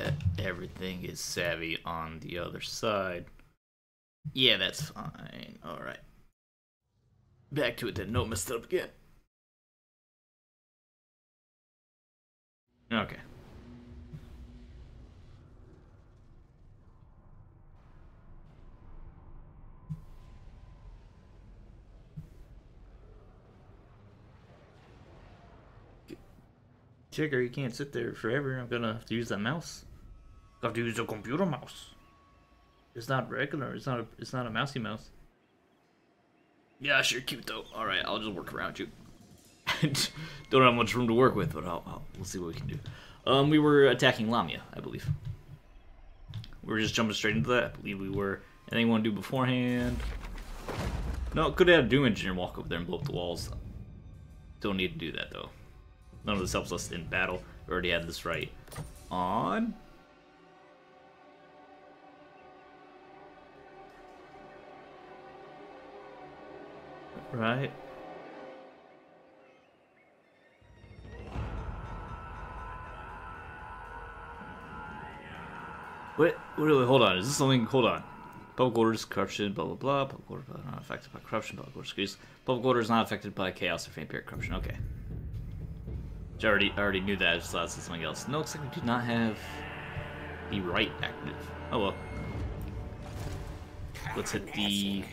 that everything is savvy on the other side. Yeah, that's fine. Alright. Back to it then. No, messed up again. Okay. Checker, you can't sit there forever. I'm gonna have to use that mouse. I have to use a computer mouse. It's not regular. It's not a mousy mouse. Yeah, sure, cute though. All right, I'll just work around you. Don't have much room to work with, but we'll see what we can do. We were attacking Lamia, I believe. We were just jumping straight into that. I believe we were. Anything you want to do beforehand? No, could have had a Doom Engineer walk over there and blow up the walls. Don't need to do that though. None of this helps us in battle. We already had this right on. Right. Wait, hold on. Is this something? Hold on. Public orders, corruption, blah blah blah. Public order not affected by corruption. Public order, excuse. Public order is not affected by chaos or vampiric corruption. Okay. I already knew that. I just thought it was something else. No, looks like we do not have the right active. Oh well. Let's hit the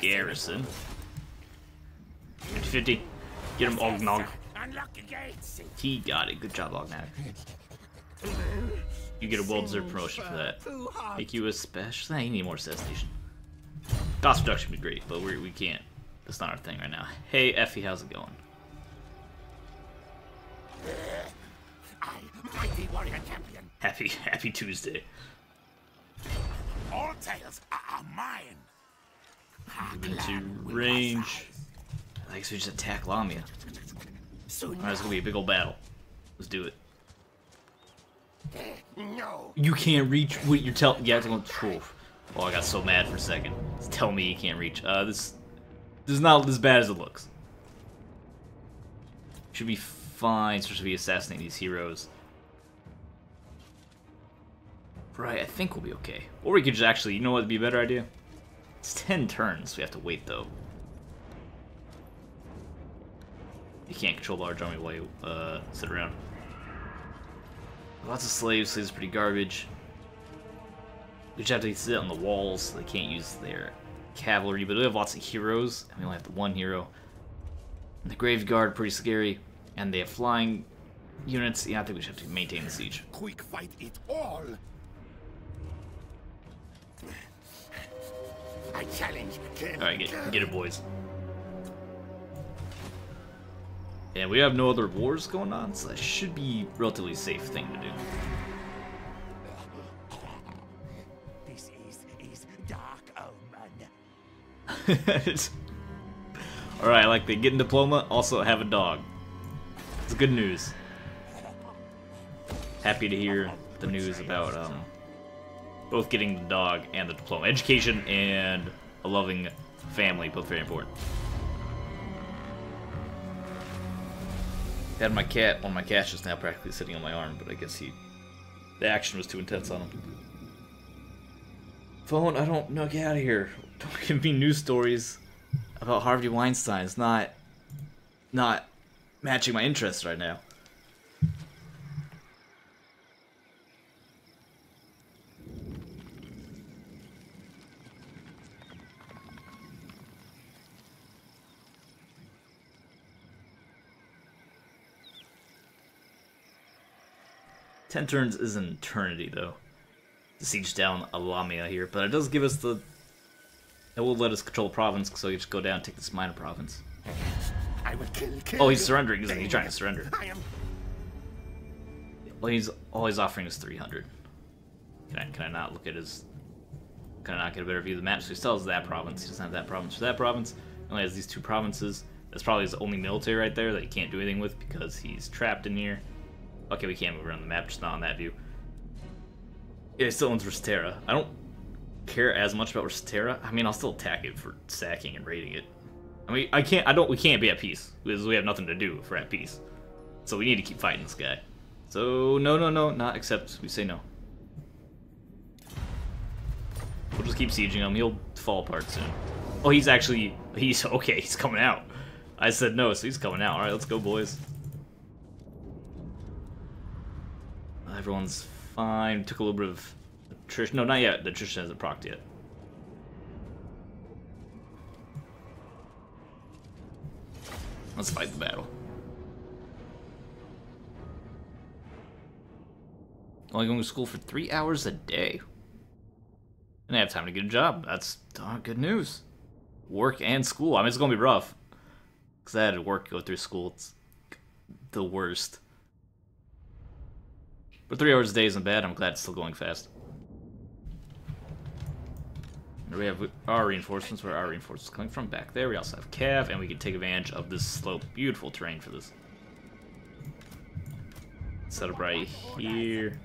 garrison. 50-50. Get him, Ognog. He got it. Good job, Ognog. You get a well-deserved promotion for that. Make you a special. You need more assassination. Cost reduction would be great, but we can't. That's not our thing right now. Hey, Effie, how's it going? Mighty warrior champion. Happy Tuesday. All tales are mine. Moving into range. I guess we just attack Lamia. Alright, it's gonna be a big old battle. Let's do it. No. You can't reach what you're telling. Yeah, oh, I got so mad for a second. It's telling me you can't reach. This is not as bad as it looks. Should be fine, especially if we assassinate these heroes. Right, I think we'll be okay. Or we could just actually, you know what would be a better idea? It's 10 turns, we have to wait though. You can't control the large army while you sit around. Lots of slaves, slaves are pretty garbage. We just have to sit on the walls, so they can't use their cavalry, but we have lots of heroes, and we only have the one hero. And the Grave Guard, pretty scary, and they have flying units. Yeah, I think we should have to maintain the siege. Quick fight it all. I challenge. Alright, get it, boys. And we have no other wars going on, so that should be a relatively safe thing to do. This is dark omen. Alright, I like the getting diploma, also have a dog. It's good news. Happy to hear the news about both getting the dog and the diploma. Education and a loving family, both very important. Had my cat, one of my cats just now practically sitting on my arm, but I guess the action was too intense on him. Phone, I don't know, get out of here. Don't give me news stories about Harvey Weinstein. It's not matching my interests right now. Ten turns is an eternity, though, to siege down a Lamia here, but it does give us the... It will let us control province, so you just go down and take this minor province. I would kill. Oh, he's surrendering, isn't he? He's trying to surrender. I am. Well, he's offering us 300. Can I not look at his... Can I not get a better view of the map? So he still has that province. He doesn't have that province for that province. He only has these two provinces. That's probably his only military right there that he can't do anything with because he's trapped in here. Okay, we can move around the map, just not on that view. Yeah, he still owns Restera. I don't care as much about Restera. I mean, I'll still attack it for sacking and raiding it. I mean, we can't be at peace because we have nothing to do if we're at peace. So we need to keep fighting this guy. So no, not except we say no. We'll just keep sieging him. He'll fall apart soon. Oh, he's okay. He's coming out. I said no, so he's coming out. All right, let's go, boys. Everyone's fine. Took a little bit of attrition. No, not yet. The attrition hasn't procced yet. Let's fight the battle. Only going to school for 3 hours a day. And I have time to get a job. That's good news. Work and school. I mean, it's going to be rough. Because I had to work, go through school. It's the worst. But 3 hours a day isn't bad. I'm glad it's still going fast. We have our reinforcements. Where are our reinforcements coming from? Back there. We also have Cav, and we can take advantage of this slope. Beautiful terrain for this. Set up right here.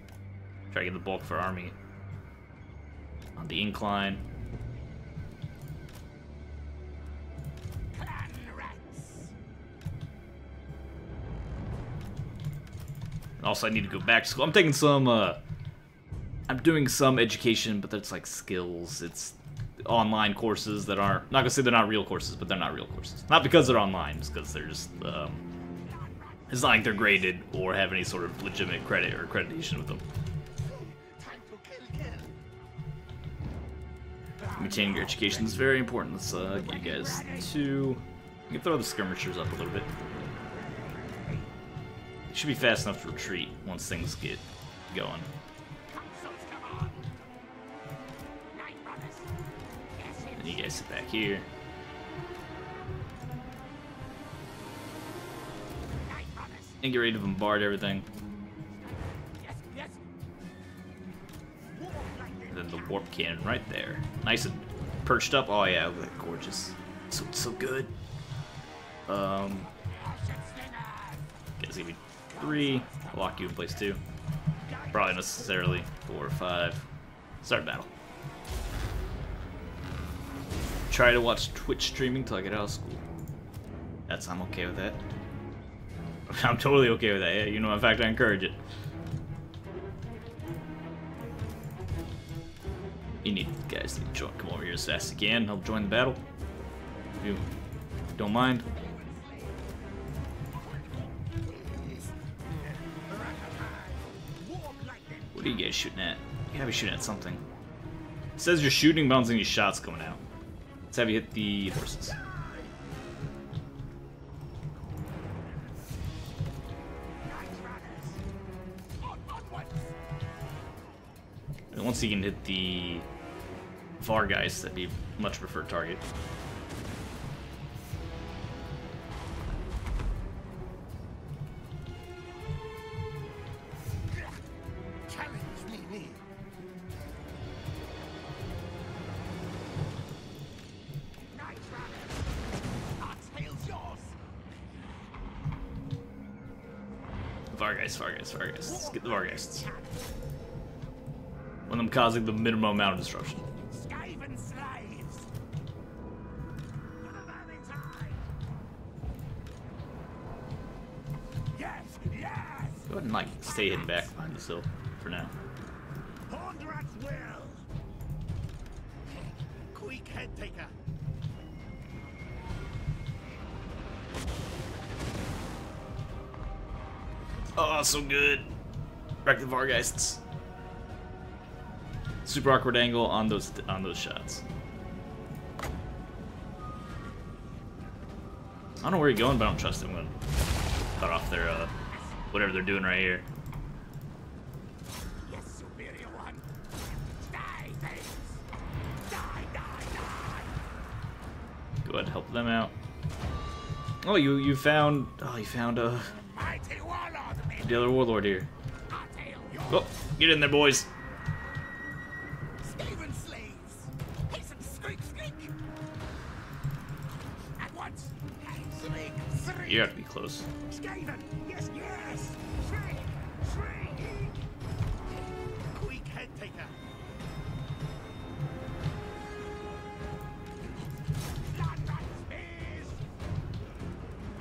Try to get the bulk for army on the incline. Also, I need to go back to school. I'm taking some, I'm doing some education, but that's like skills. It's online courses that aren't, not gonna say they're not real courses, but they're not real courses. Not because they're online, it's because they're just, it's not like they're graded or have any sort of legitimate credit or accreditation with them. Maintaining your education is very important. Let's get you guys to... You can throw the skirmishers up a little bit. It should be fast enough to retreat once things get going. And you guys sit back here. And get ready to bombard everything. And then the warp cannon right there. Nice and perched up. Oh yeah, look at that, gorgeous. So good. Guys, give me 3. I'll lock you in place 2. Probably necessarily 4 or 5. Start battle. Try to watch Twitch streaming till I get out of school. I'm okay with that. I'm totally okay with that. Yeah, you know, in fact, I encourage it. You need guys to join. Come over here as fast as you can. Help join the battle. If you don't mind. What are you guys shooting at? You gotta be shooting at something. It says you're shooting, but I don't see any shots coming out. Let's have you hit the horses. And once you can hit the Vargeist, that'd be a much preferred target. Vargeist. Let's get the Vargeists. When I'm causing the minimum amount of disruption. Skaven slaves. Yes. Go ahead and like stay hidden back behind this hill for now. Hornrat's will. Quick head taker. Oh, so good. Wreck the Vargeists. Super awkward angle on those shots. I don't know where you're going, but I don't trust him. I'm gonna cut off their whatever they're doing right here. Yes, superior one. Die, things. Die. Go ahead, help them out. Oh, you found Mighty warlord. the other warlord here. Oh, get in there, boys. Skaven slaves. Hasten, squeak. At once. Squeak. You have to be close. Skaven. Yes. Shriek. Quick head taker.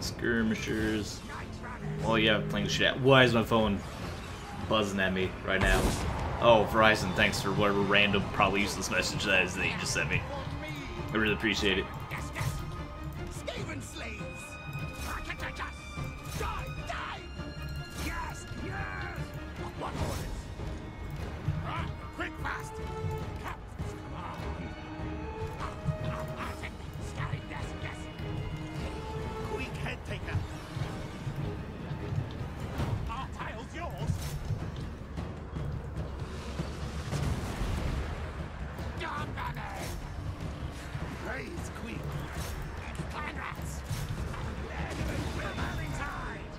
Skirmishers. Oh yeah, playing shit out. Why is my phone buzzing at me right now? Oh, Verizon, thanks for whatever random, probably useless message that is that you just sent me. I really appreciate it. Yes, yes. Skaven slaves. Die, die. Yes, yes. What orders? Quick, fast. Captain's command. Yes, yes. Quick, head taker. Our tile's yours. Raise quick. Clan rats. We're tide.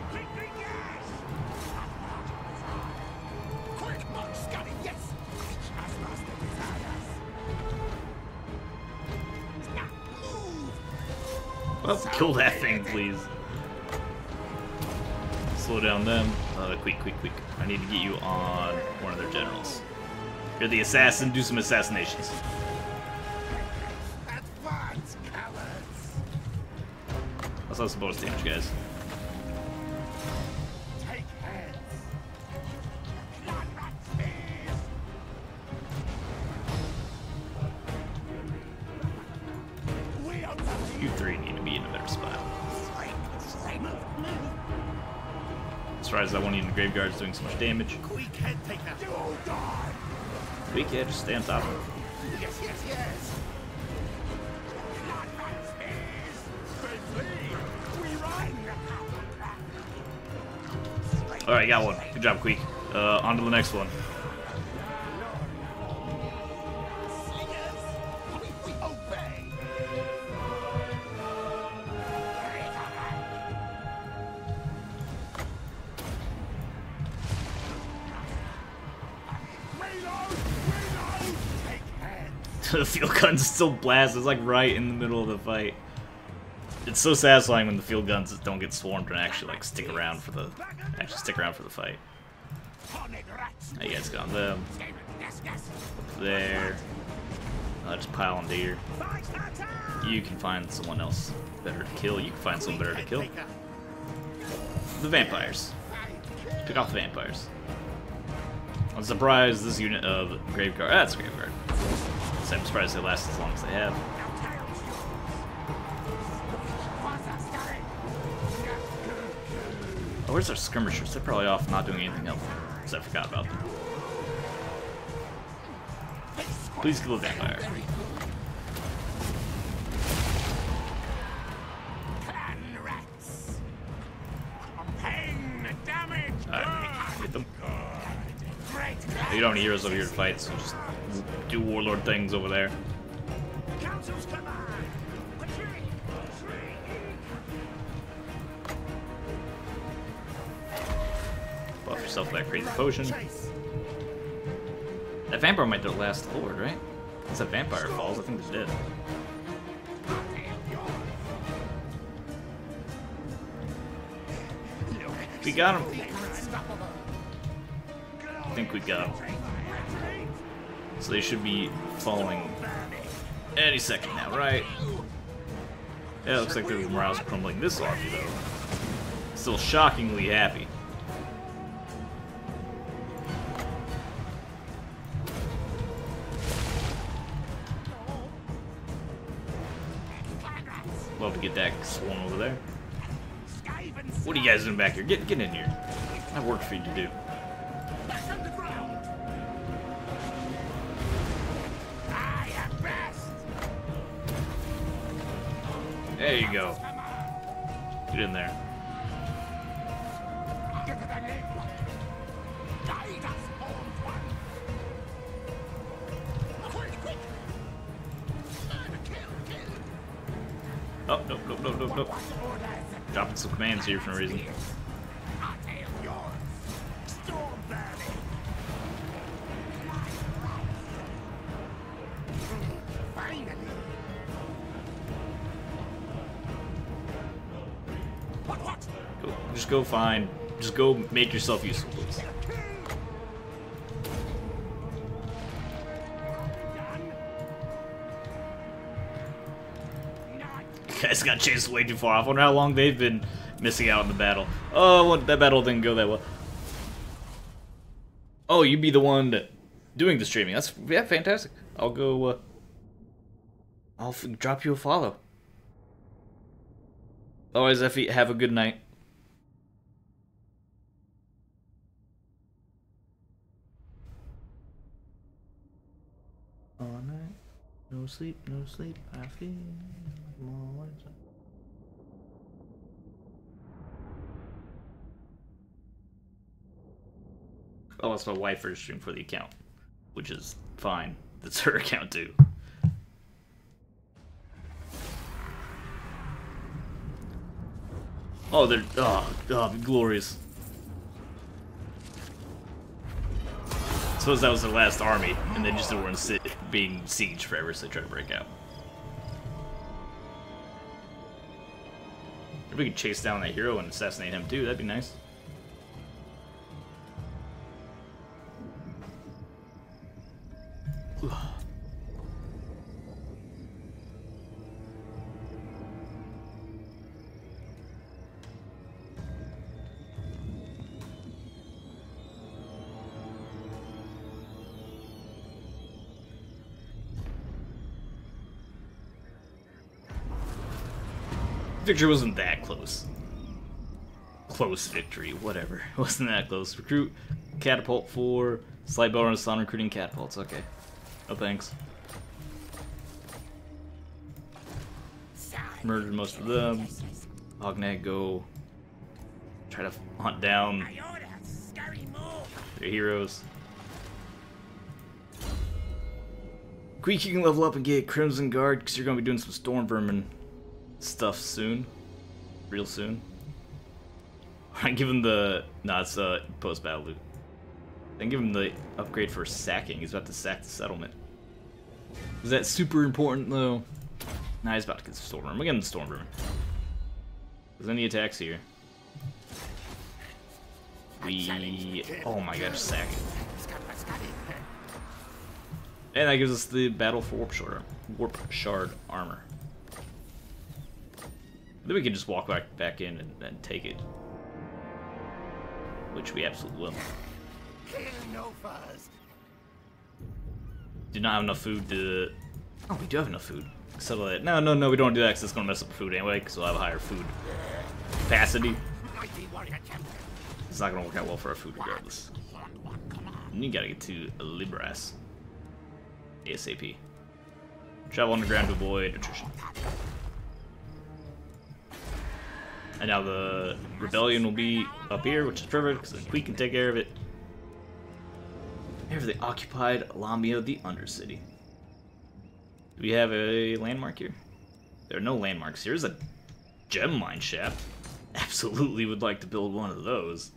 Quick, yes. Quick, monk scuddy, yes. As master desires. Now move. Well, kill that thing, please. Slow down them. Quick. I need to get you on one of their generals. You're the assassin, do some assassinations. Advance, cowards. Let's have some bonus damage, guys. Take heads. Clan rat spears. We are You three need to be in a better spot. As far as I want you in the graveyard is doing so much damage. Quick, head taker. You all die. Quick, yeah, just stay on top of him. Yes. Clan rat spears. We run. Alright, got one. Good job, Queek. On to the next one. Slingers. We obey. Reload. Take heads. The field guns still blast. It's like right in the middle of the fight. It's so satisfying when the field guns don't get swarmed and actually like stick around for the fight. Horned rats. Now you guys got them. Yes. Up there. Just pile on deer. Fight attack. You can find someone else better to kill. You can find someone better to kill. The vampires. Pick off the vampires. I'm surprised this unit of Graveguard. That's Graveguard. So I'm surprised they last as long as they have. Oh, where's our skirmishers? They're probably off not doing anything else. Because I forgot about them. Please kill the vampire. Clan rats. Pain, damage. Hit them. Great. You don't have heroes over here to fight, so just do warlord things over there. Council's command. Buff yourself with that crazy potion. Chase. That vampire might be the last lord, right? Once that vampire falls, I think they're dead. We got him. I think we got him. So they should be falling any second now, right? Yeah, it looks like the morale's crumbling this army, though. Still shockingly happy. Love to get that swarm over there. What are you guys doing back here? Get in here. I have work for you to do. Back underground. I am best. There you go. Get in there. Get to the limb. Guide us, old one. Quick. Kill. Oh, nope. Dropping some commands here for no reason. Just go make yourself useful, please. You guys got chased way too far off. I wonder how long they've been missing out on the battle. Oh, well, that battle didn't go that well. Oh, you'd be the one doing the streaming. That's, yeah, fantastic. I'll go, I'll drop you a follow. Otherwise, Effie, have a good night. All night, no sleep, I feel more. Oh, it's my wife for stream for the account, which is fine. That's her account too. Oh, they're glorious. Suppose that was their last army, and they just weren't being sieged forever, so they tried to break out. If we could chase down that hero and assassinate him too, that'd be nice. Victory wasn't that close. Close victory, whatever. It wasn't that close. Recruit catapult for slight bonus on recruiting catapults. Okay. No thanks. Murdered most of them. Hognag, go try to hunt down their heroes. Quick, you can level up and get Crimson Guard because you're going to be doing some Storm Vermin stuff soon. Real soon. I give him the... No, it's post-battle loot. Then give him the upgrade for sacking. He's about to sack the settlement. Is that super important, though? Nah, he's about to get the Storm Vermin. We'll get him the Storm Vermin. There's any attacks here. Oh my gosh, sack it. And that gives us the battle for Warp Shard armor. Then we can just walk back in and take it. Which we absolutely will. Do not have enough food to... Oh, we do have enough food. Settle that. No, we don't do that because it's going to mess up food anyway, because we'll have a higher food capacity. It's not going to work out well for our food regardless. And you got to get to Libras. ASAP. Travel underground to avoid attrition. And now the rebellion will be up here, which is perfect, because we can take care of it. Here they occupied Lamia, the Undercity. Do we have a landmark here? There are no landmarks. Here's a gem mine shaft. Absolutely would like to build one of those.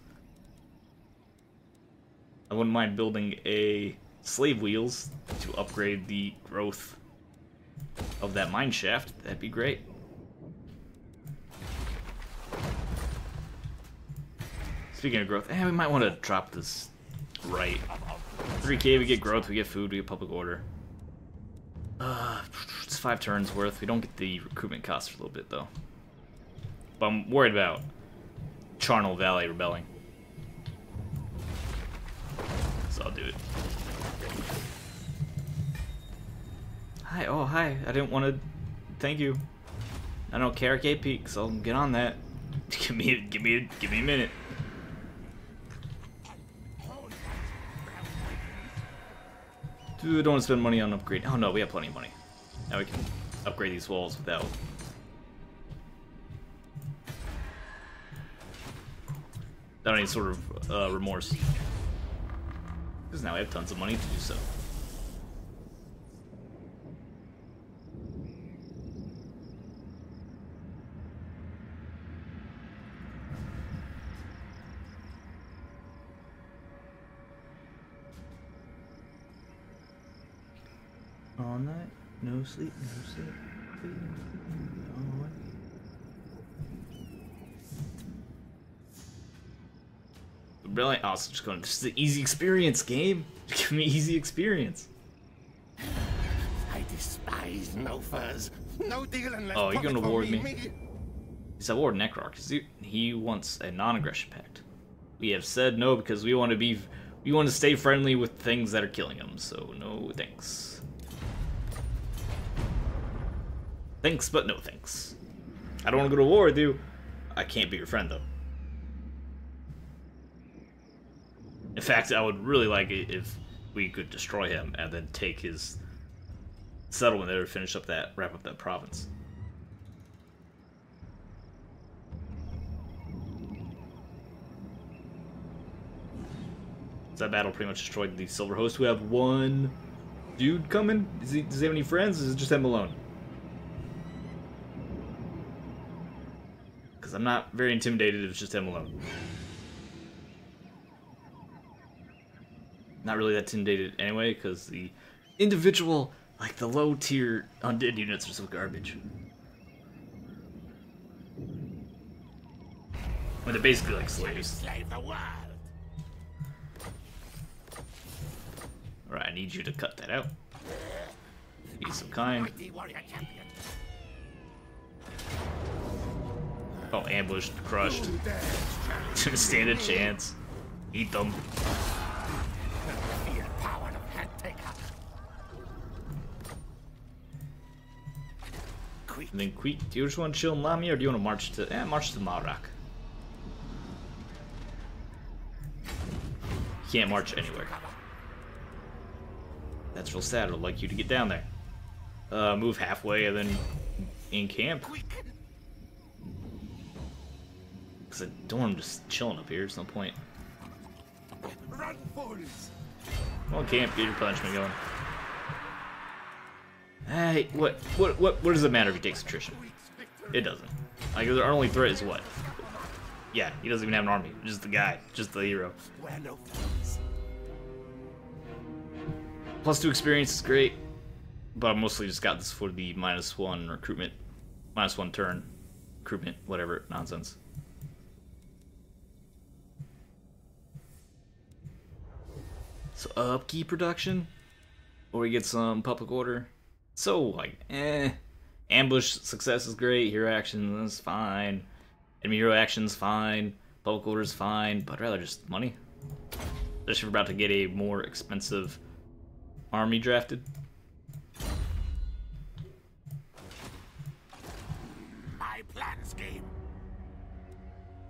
I wouldn't mind building a slave wheels to upgrade the growth of that mine shaft. That'd be great. Speaking of growth, we might want to drop this right. 3k, we get growth, we get food, we get public order. It's 5 turns worth. We don't get the recruitment cost for a little bit, though. But I'm worried about Charnel Valley rebelling. So I'll do it. Hi, oh hi, I didn't want to... Thank you. I don't care, KP, so I'll get on that. Give me a minute. Dude, I don't want to spend money on upgrade. Oh no, we have plenty of money. Now we can upgrade these walls without any sort of remorse. Because now we have tons of money to do so. All night, no sleep, no sleep. All night. Really? Oh, so just going. This is the easy experience game. Give me easy experience. I despise mofas. No deal unless. Oh, you're gonna award me? He's award Necroc. He wants a non-aggression pact. We have said no because we want to be We want to stay friendly with things that are killing them, so no thanks. Thanks, but no thanks. I don't want to go to war with you. I can't be your friend, though. In fact, I would really like it if we could destroy him and then take his settlement there to finish up that, wrap up that province. So that battle pretty much destroyed the Silver Host. We have one dude coming. Does he have any friends? Or is it just him alone? Because I'm not very intimidated if it's just him alone. Not really that intimidated anyway, because the individual, like the low tier undead units are so garbage. Well, they're basically like slaves. Slave the world. Alright, I need you to cut that out. Be so kind. Mighty warrior champion. Oh, ambushed, crushed. Didn't stand a chance. Eat them. Fear power of hand taker. Quick. And then Queek, do you just want to chill in Lamy or do you want to march to march to Marak? You can't march anywhere. That's real sad. I'd like you to get down there. Move halfway and then in camp. Quick. Because I don't want him just chilling up here. There's no point. Run, fools. Come on, camp. Get your punishment going. Hey, what does it matter if he takes attrition? It doesn't. Like, our only threat is what? Yeah, he doesn't even have an army. Just the guy. Just the hero. Where no fools. +2 experience is great, but I mostly just got this for the -1 recruitment, -1 turn recruitment, whatever nonsense. So upkeep production, or we get some public order. So like, ambush success is great. Hero action is fine. Enemy hero action is fine. Public order is fine, but I'd rather just money. Especially if we're about to get a more expensive army drafted. My plan scheme.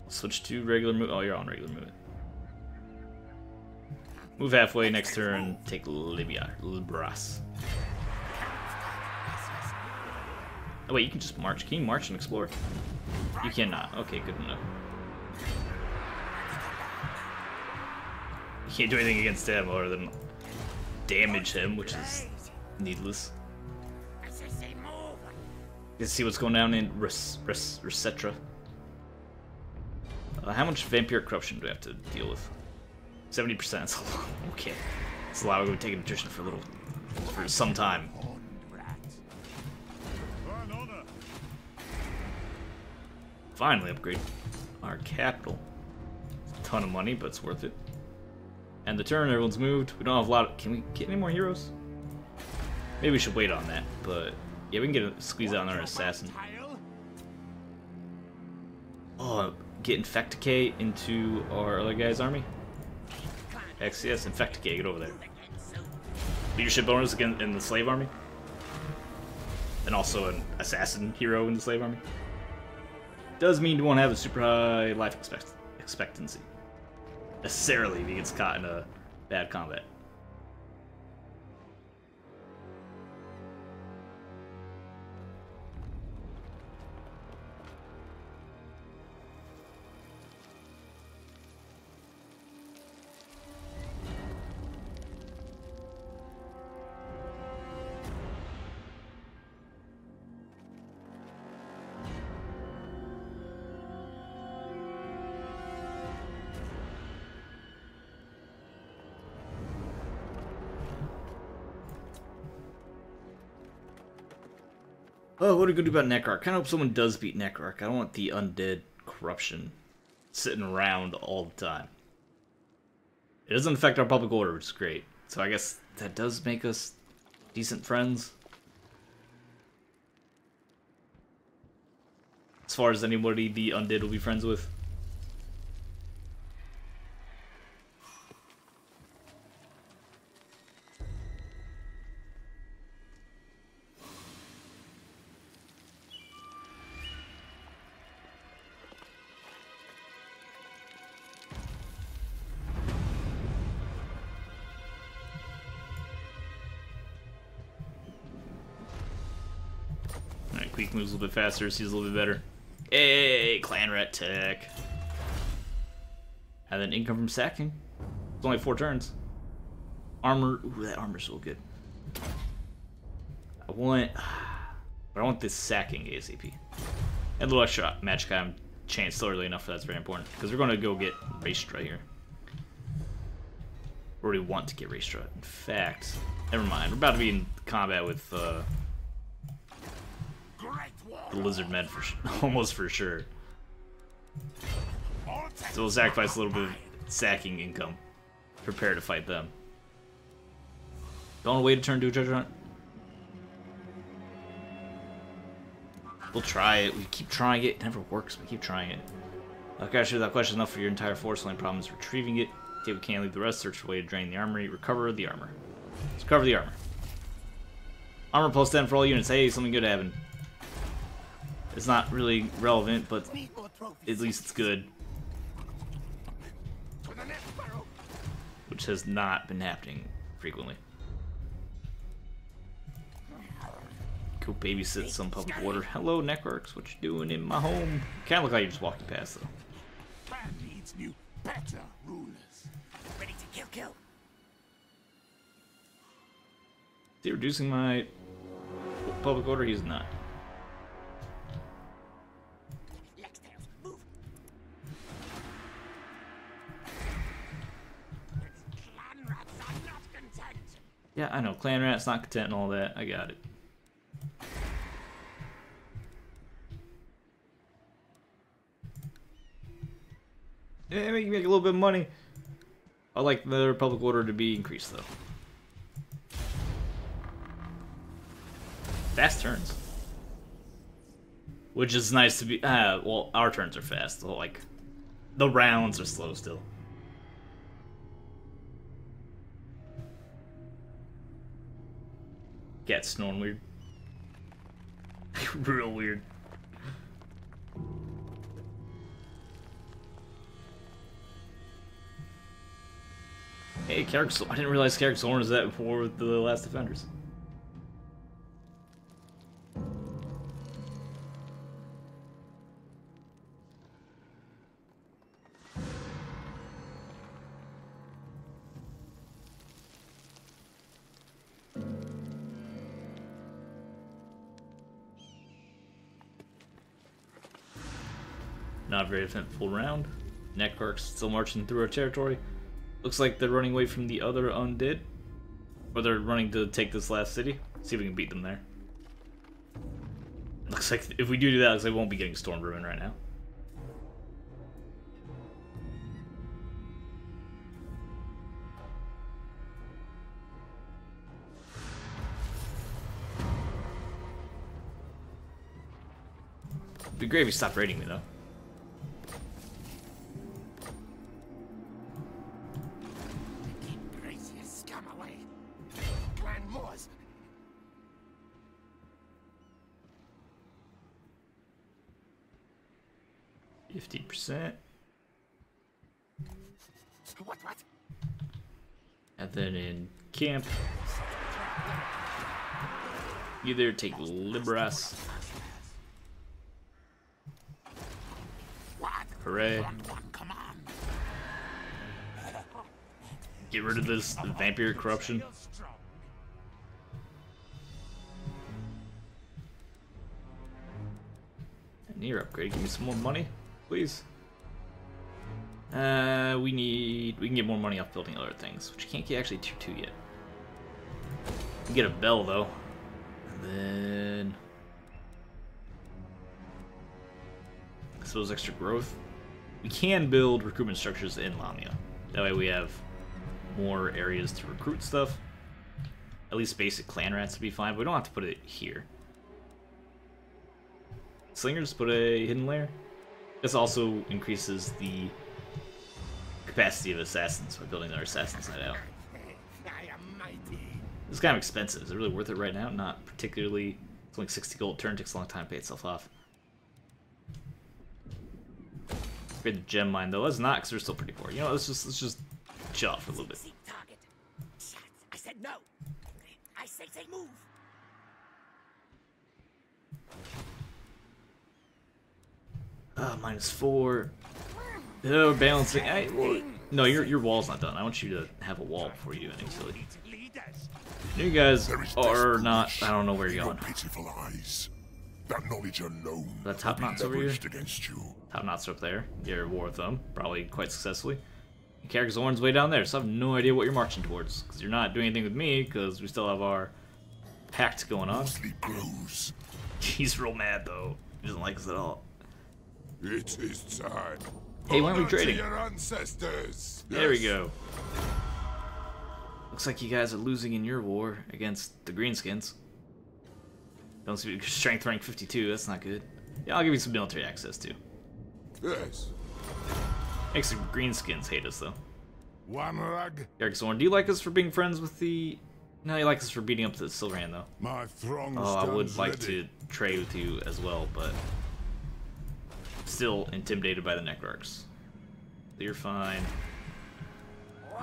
Switch to regular move. Oh, you're on regular movement. Move halfway next turn. Take Libras. Oh wait, you can just march. Can you march and explore? You cannot. Okay, good enough. You can't do anything against him other than damage him, which is needless. Let's see what's going down in Resetra. How much vampire corruption do we have to deal with? 70%. That's a lot. Okay, that's a lot. We're going to take attrition for some time. Finally upgrade our capital. It's a ton of money, but it's worth it. And the turn, everyone's moved. We don't have a lot of... Can we get any more heroes? Maybe we should wait on that, but... Yeah, we can squeeze out another assassin. Oh, get Infecticate into our other guy's army? XCS, Infecticate, get over there. Leadership bonus again in the slave army. And also an assassin hero in the slave army. Does mean you won't have a super high life expectancy. Necessarily if he gets caught in a bad combat. Oh, what are we gonna do about Necrarch? I kinda hope someone does beat Necrarch. I don't want the undead corruption sitting around all the time. It doesn't affect our public order, which is great. So I guess that does make us decent friends. As far as anybody the undead will be friends with. Queek moves a little bit faster, sees a little bit better. Hey, clan rat tech. And then income from sacking. It's only 4 turns. Armor. Ooh, that armor's so good. I want this sacking ASAP. And a little extra magic item chance still early enough for that's very important. Because we're going to go get raced right here. We already want to get raced right. In fact, never mind. We're about to be in combat with the lizard men for almost for sure. So we'll sacrifice a little bit of sacking income. Prepare to fight them. Don't wait a turn to do a treasure hunt. We'll try it. We keep trying it. It never works. We keep trying it. Okay, sure that question is enough for your entire force. The only problem is retrieving it. Okay, we can't leave the rest. Search for a way to drain the armory. Recover the armor. Let's recover the armor. Armor plus 10 for all units. Hey, something good happened. It's not really relevant, but at least it's good. Which has not been happening frequently. Go babysit some public order. Hello, networks. What you doing in my home? Kind of look like you're just walking past, though. Plan needs new, better rulers. Ready to kill. Is he reducing my public order? He's not. Move. Clan rats are not content. Yeah, I know. Clan rat's not content and all that. I got it. Yeah, make a little bit of money. I like the public order to be increased, though. Fast turns. Which is nice to be... well, our turns are fast. So, like, the rounds are slow still. Cat's snoring weird. Real weird. Hey, Carrick, I didn't realize Carrick Zorn was that before with the last defenders. Not a very eventful round. Neckarch's still marching through our territory. Looks like they're running away from the other undead. Or they're running to take this last city. See if we can beat them there. Looks like if we do that, looks like we won't be getting Storm Ruin right now. It'd be great if you stopped raiding me, though. Keep Gracious scum away. Clan Moors. 50%. What? And then in camp, either take Libras. Hooray. Come on. Get rid of this vampire corruption. And near upgrade, give me some more money, please. We can get more money off building other things, which you can't get actually 2-2 yet. We can get a bell though. And then I suppose extra growth. We can build recruitment structures in Lamia. That way we have more areas to recruit stuff. At least basic clan rats would be fine, but we don't have to put it here. Slingers, put a hidden layer. This also increases the capacity of assassins by building their assassin side out. I am mighty. It's kind of expensive. Is it really worth it right now? Not particularly. It's only 60 gold a turn. Takes a long time to pay itself off. Great the gem mine though. Let's not, because we're still pretty poor. You know, let's just chill out for a little bit. Target. I said no. I say move. -4. Oh, balancing. Well, no, your wall's not done. I want you to have a wall before you do anything silly. You guys are not. I don't know where you're going. Pitiful eyes. That knowledge alone. That top knots over here. Against you. Top knots up there. You're at war with them, probably quite successfully. Carrick's way down there, so I have no idea what you're marching towards. Because you're not doing anything with me, because we still have our pact going on. Sleep grows. He's real mad though. He doesn't like us at all. It is time. Hey, why aren't we trading? Your ancestors. There we go. Looks like you guys are losing in your war against the Greenskins. Don't see strength rank 52. That's not good. Yeah, I'll give you some military access too. Yes. Makes the Greenskins hate us though. One rag. Eric Zorn, do you like us for being friends with the? No, you like us for beating up the Silverhand though. My throng. Oh, I would like to trade with you as well, but still intimidated by the Necrarchs. You're fine.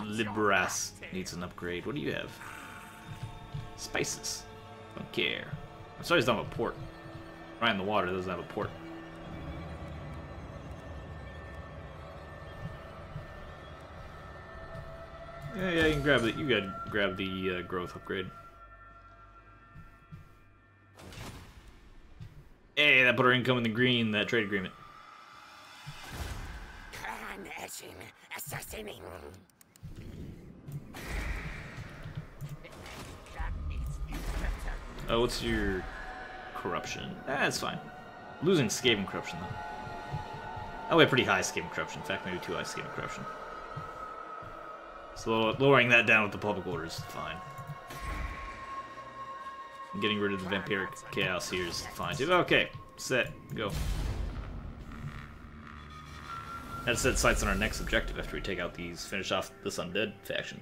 Libras needs an upgrade. What do you have? Spices. Don't care. I'm sorry, it's not a port. Right in the water, it doesn't have a port. Yeah, you can grab it. You gotta grab the growth upgrade. Hey, that put our income in the green. That trade agreement. Assassinating. Oh, what's your corruption? That's fine. Losing Skaven corruption though. Oh, we have pretty high Skaven corruption. In fact, maybe too high Skaven corruption. So lowering that down with the public order is fine. And getting rid of the vampiric chaos here is fine too. Okay, set, go. That set sights on our next objective after we take out these, finish off this undead faction.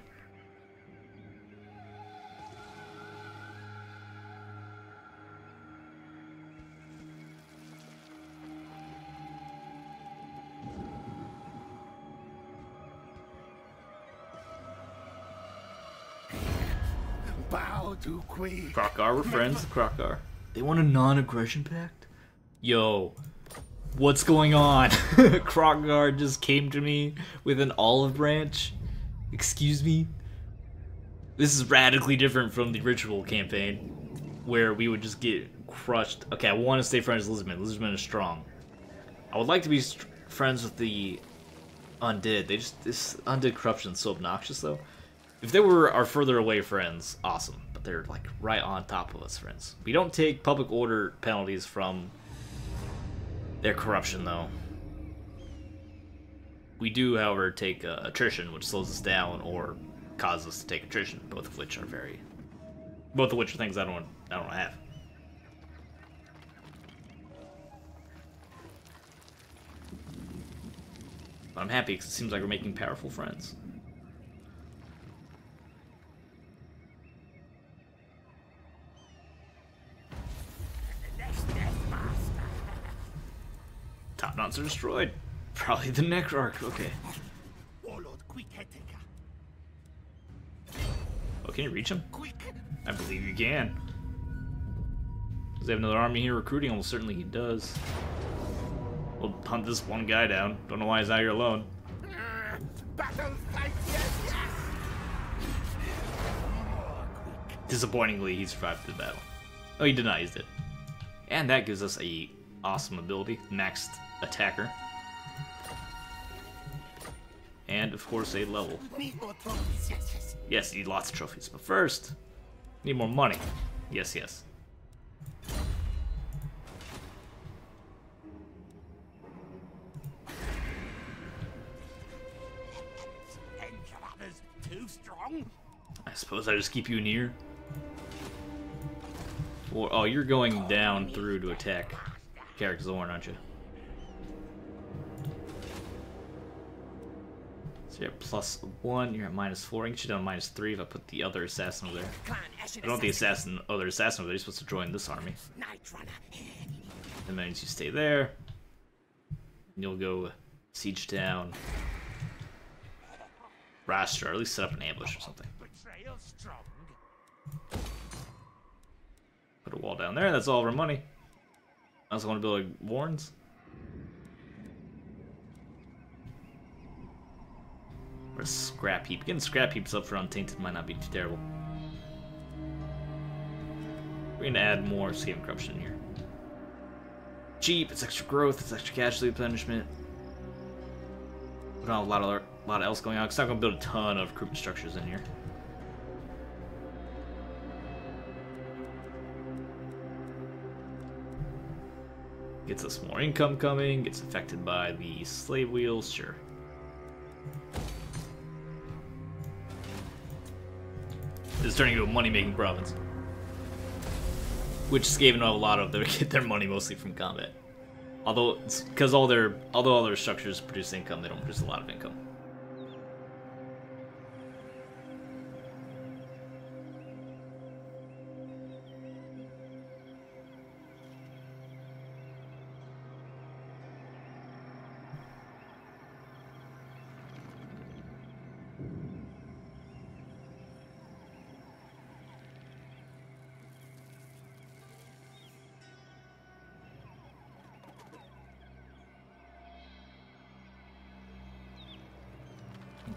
Bow to Queen. Krokar, we're friends. Krokar. They want a non-aggression pact? Yo, what's going on? Krokar just came to me with an olive branch. Excuse me? This is radically different from the ritual campaign, where we would just get crushed. Okay, I want to stay friends with Lizardman. Lizardman is strong. I would like to be friends with the undead. This undead corruption is so obnoxious, though. If they were our further away friends, awesome. But they're like right on top of us friends. We don't take public order penalties from their corruption, though. We do, however, take attrition, which slows us down, or causes us to take attrition. Both of which are things I don't want to have. But I'm happy because it seems like we're making powerful friends. Top knots are destroyed. Probably the Necrarch. Okay. Oh, can you reach him? I believe you can. Does he have another army here recruiting? Almost certainly he does. We'll hunt this one guy down. Don't know why he's out here alone. Disappointingly, he survived the battle. Oh, he did not. He's dead. And that gives us a awesome ability, maxed attacker, and of course a level. Yes, need lots of trophies, but first, need more money. Yes, yes. Too strong. I suppose I just keep you near. Or, oh, you're going down through to attack Carrick Zorn, aren't you? So you're at +1, you're at -4. I can get you down to -3 if I put the other assassin over there. I don't want the other assassin over there. He's supposed to join this army. That means you stay there. And you'll go siege down Rastra, or at least set up an ambush or something. Put a wall down there, that's all of our money. I also want to build like warrens. Or a scrap heap. Getting scrap heaps up for Untainted might not be too terrible. We're gonna add more Skaven corruption here. Cheap, it's extra growth, it's extra casualty replenishment. We don't have a lot else going on. It's not gonna build a ton of recruitment structures in here. Gets us more income coming, gets affected by the slave wheels, sure. It's turning into a money-making province. Which Skaven have a lot of, they get their money mostly from combat. Although, because all their structures produce income, they don't produce a lot of income.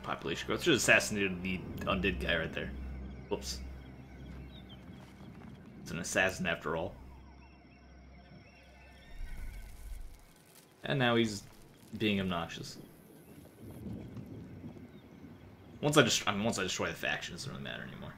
Population growth. Just assassinated the undead guy right there. Whoops. It's an assassin after all. And now he's being obnoxious. Once I destroy the faction, it doesn't really matter anymore.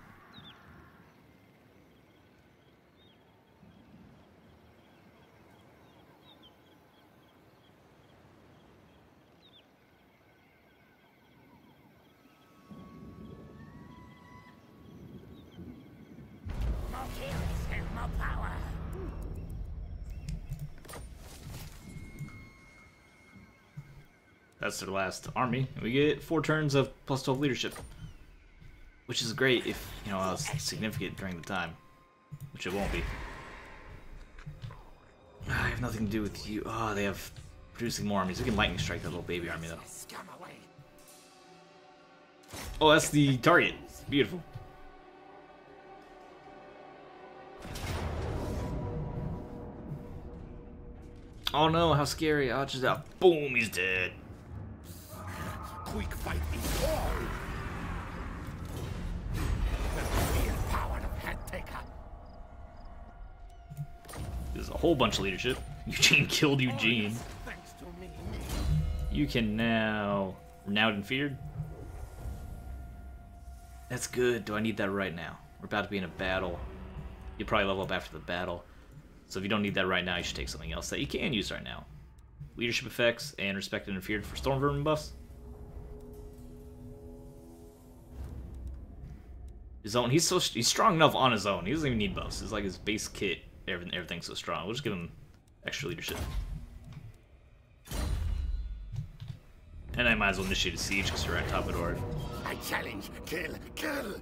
That's their last army. We get 4 turns of plus 12 leadership. Which is great if, you know, it's significant during the time. Which it won't be. I have nothing to do with you. Oh, they have producing more armies. We can lightning strike that little baby army, though. Oh, that's the target. Beautiful. Oh no, how scary. Oh, just boom, he's dead. Quick fight is all. The real power of head taker. There's a whole bunch of leadership. Eugene killed Eugene. Thanks to me. You can now renowned and feared. That's good. Do I need that right now? We're about to be in a battle. You'll probably level up after the battle. So if you don't need that right now, you should take something else that you can use right now. Leadership effects and respected and feared for storm vermin buffs. His own, he's strong enough on his own. He doesn't even need buffs. It's like his base kit. Everything's so strong. We'll just give him extra leadership. And I might as well initiate a siege because we're at top of the door. I challenge, kill, kill.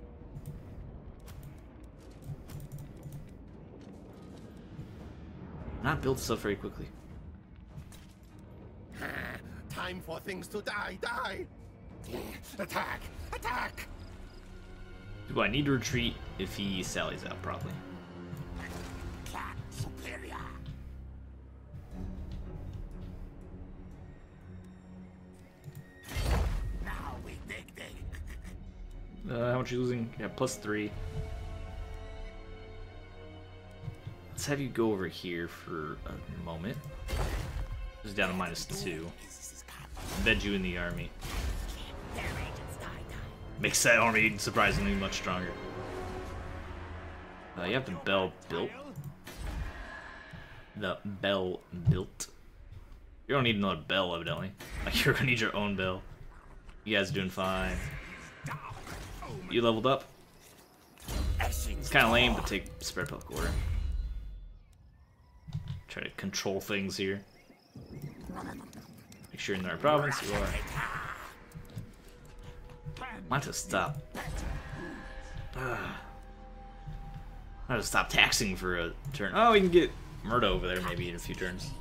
Not build stuff very quickly. Time for things to die, die. Attack, attack. Do I need to retreat if he sallies out properly? Clan superior. Now we dig. How much are you losing? Yeah, +3. Let's have you go over here for a moment. Just down to -2. Embed you in the army. Makes that army surprisingly much stronger. You have the bell built. The bell built. You don't need another bell, evidently. Like, you're gonna need your own bell. You guys are doing fine. You leveled up. It's kind of lame, but take spread public order. Try to control things here. Make sure you're in the right province. You are. I want to stop. I want to stop taxing for a turn. Oh, we can get Murda over there maybe in a few turns.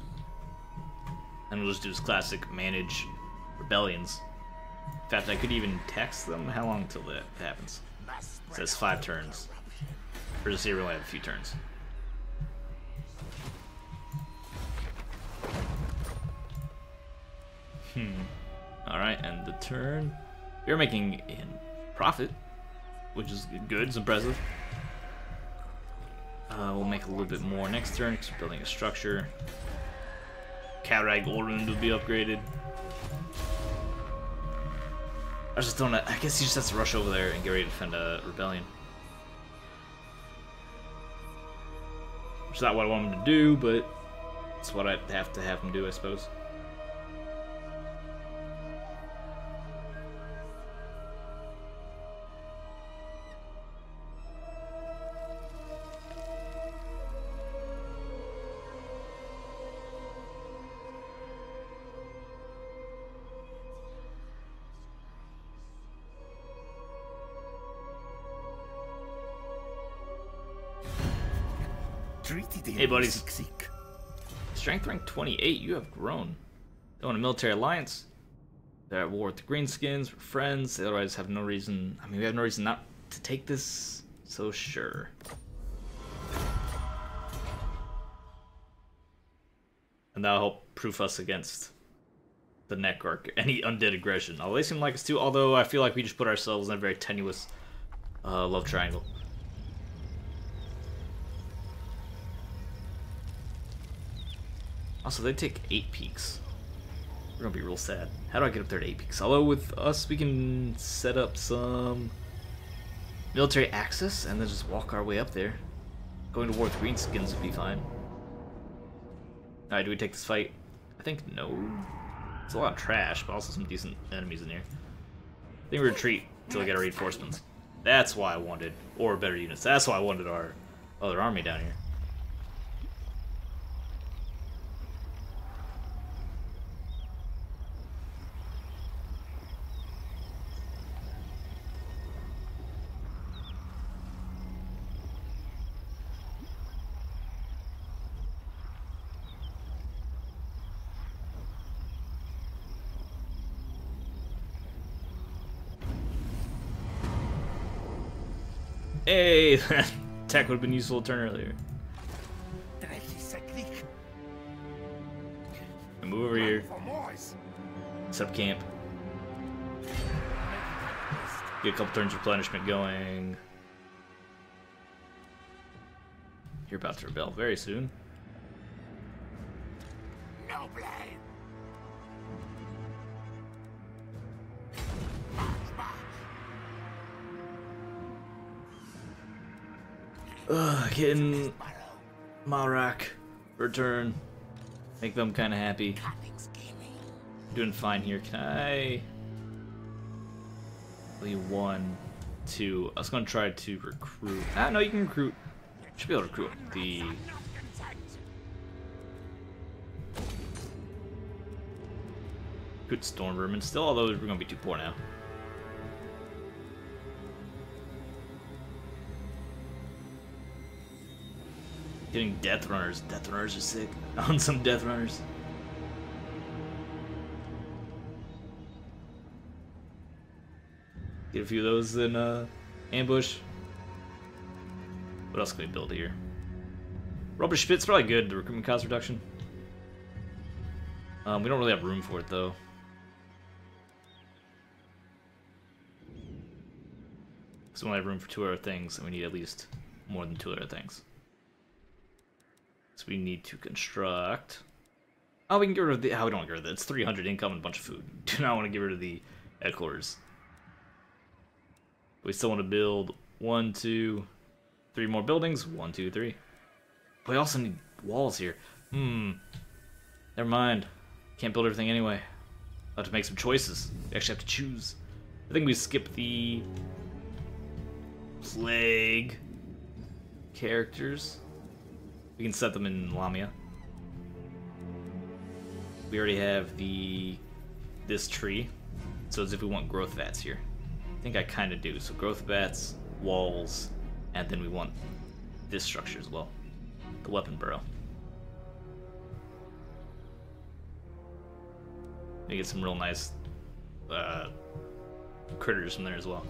And we'll just do this classic manage rebellions. In fact, I could even tax them. How long until that happens? It says 5 turns. Or just say we only have a few turns. Alright, and the turn. We're making in profit, which is good. It's impressive. We'll make a little bit more next turn because we're building a structure. Kaurag Orund will be upgraded. I just don't know. I guess he just has to rush over there and get ready to defend a rebellion. Which is not what I want him to do, but it's what I'd have to have him do, I suppose. Hey buddies. Strength rank 28, you have grown. They want a military alliance. They're at war with the Greenskins, we're friends, they otherwise have no reason. I mean, we have no reason not to take this, so sure. And that'll help proof us against the neck or any undead aggression. Although they seem like us too, although I feel like we just put ourselves in a very tenuous love triangle. Also, they take 8 peaks. We're gonna be real sad. How do I get up there to 8 peaks? Although with us, we can set up some military access and then just walk our way up there. Going to war with Greenskins would be fine. Alright, do we take this fight? I think no. It's a lot of trash, but also some decent enemies in here. I think we retreat until we get our reinforcements. That's why I wanted, or better units. That's why I wanted our other army down here. Hey, that tech would have been useful a turn earlier. And move over here. Set up camp. Get a couple turns replenishment going. You're about to rebel very soon. No blame. Getting Malrak return. Make them kind of happy. Doing fine here. Can I? Only 1, 2. I was gonna try to recruit. Ah, no, you can recruit. Should be able to recruit the. Recruit Stormvermin still, although we're gonna be too poor now. Getting Death Runners. Death Runners are sick. On some Death Runners. Get a few of those in ambush. What else can we build here? Rubbish Pit's probably good, the recruitment cost reduction. We don't really have room for it though. So we only have room for 2 other things, and we need at least more than 2 other things. So we need to construct. Oh, we can get rid of the. Oh, we don't want to get rid of that. It's 300 income and a bunch of food. Do not want to get rid of the headquarters. We still want to build 1, 2, 3 more buildings. 1, 2, 3. But we also need walls here. Never mind. Can't build everything anyway. I'll have to make some choices. We actually have to choose. I think we skip the plague characters. We can set them in Lamia. We already have this tree. So as if we want growth vats here. I think I kind of do. So growth vats, walls, and then we want this structure as well. The weapon burrow. We get some real nice critters from there as well.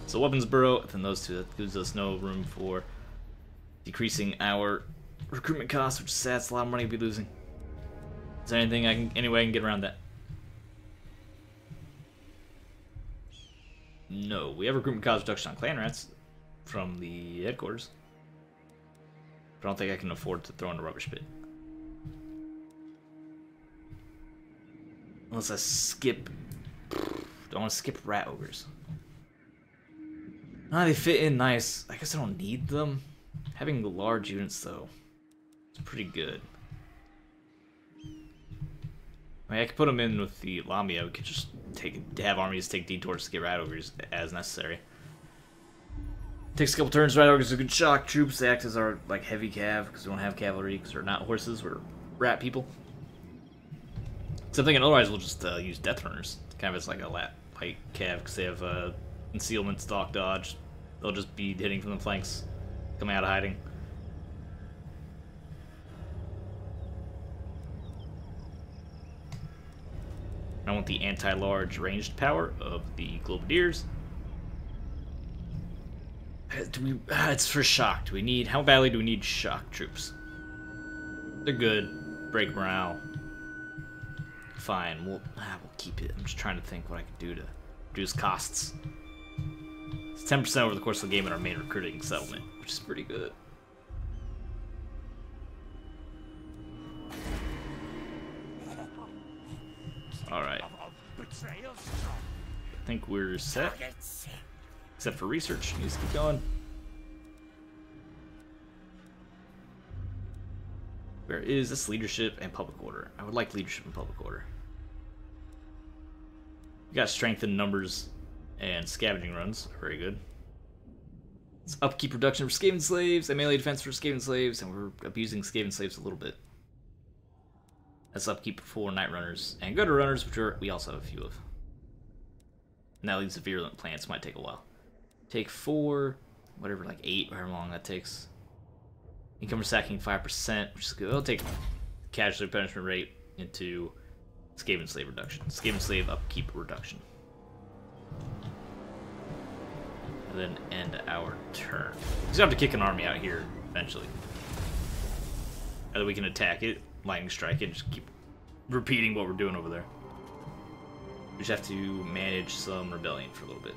So weapons burrow, and then those 2. That gives us no room for decreasing our recruitment costs, which is sad. It's a lot of money to be losing. Is there any way I can get around that? No, we have recruitment cost reduction on clan rats from the headquarters. But I don't think I can afford to throw in a rubbish pit. Unless I skip... Don't want to skip rat ogres. Ah, they fit in nice. I guess I don't need them. Having large units, though, it's pretty good. I mean, I could put them in with the Lamia. We could just have armies take detours to get rat ogres as necessary. Takes a couple turns. Rat ogres are good shock troops. They act as our like heavy cav because we don't have cavalry because we're not horses. We're rat people. So I'm thinking otherwise we'll just use death runners, kind of as like a light cav because they have concealment, stalk, dodge. They'll just be hitting from the flanks, coming out of hiding. I want the anti-large ranged power of the Globadiers. Do we? It's for shock. Do we need? How badly do we need shock troops? They're good. Break morale. Fine. We'll keep it. I'm just trying to think what I can do to reduce costs. It's 10% over the course of the game in our main recruiting settlement, which is pretty good. Alright. I think we're set. Except for research. Needs to keep going. Where is this leadership and public order? I would like leadership and public order. We got strength in numbers and scavenging runs. Very good. It's upkeep reduction for Skaven slaves and melee defense for Skaven slaves, and we're abusing Skaven slaves a little bit. That's upkeep for night runners and gutter runners, which we also have a few of. And that leads to virulent plants. Might take a while. Take 4, whatever, like 8, however long that takes. Income sacking 5%, which is good. I'll take casualty punishment rate into Skaven slave reduction. Skaven slave upkeep reduction. And then end our turn. We just have to kick an army out here eventually. Either we can attack it, lightning strike it, and just keep repeating what we're doing over there. We just have to manage some rebellion for a little bit.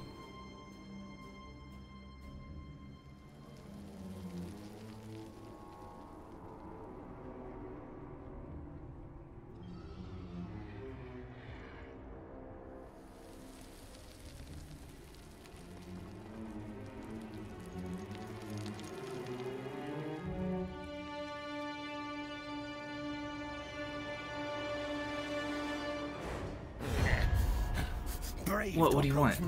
What do you want?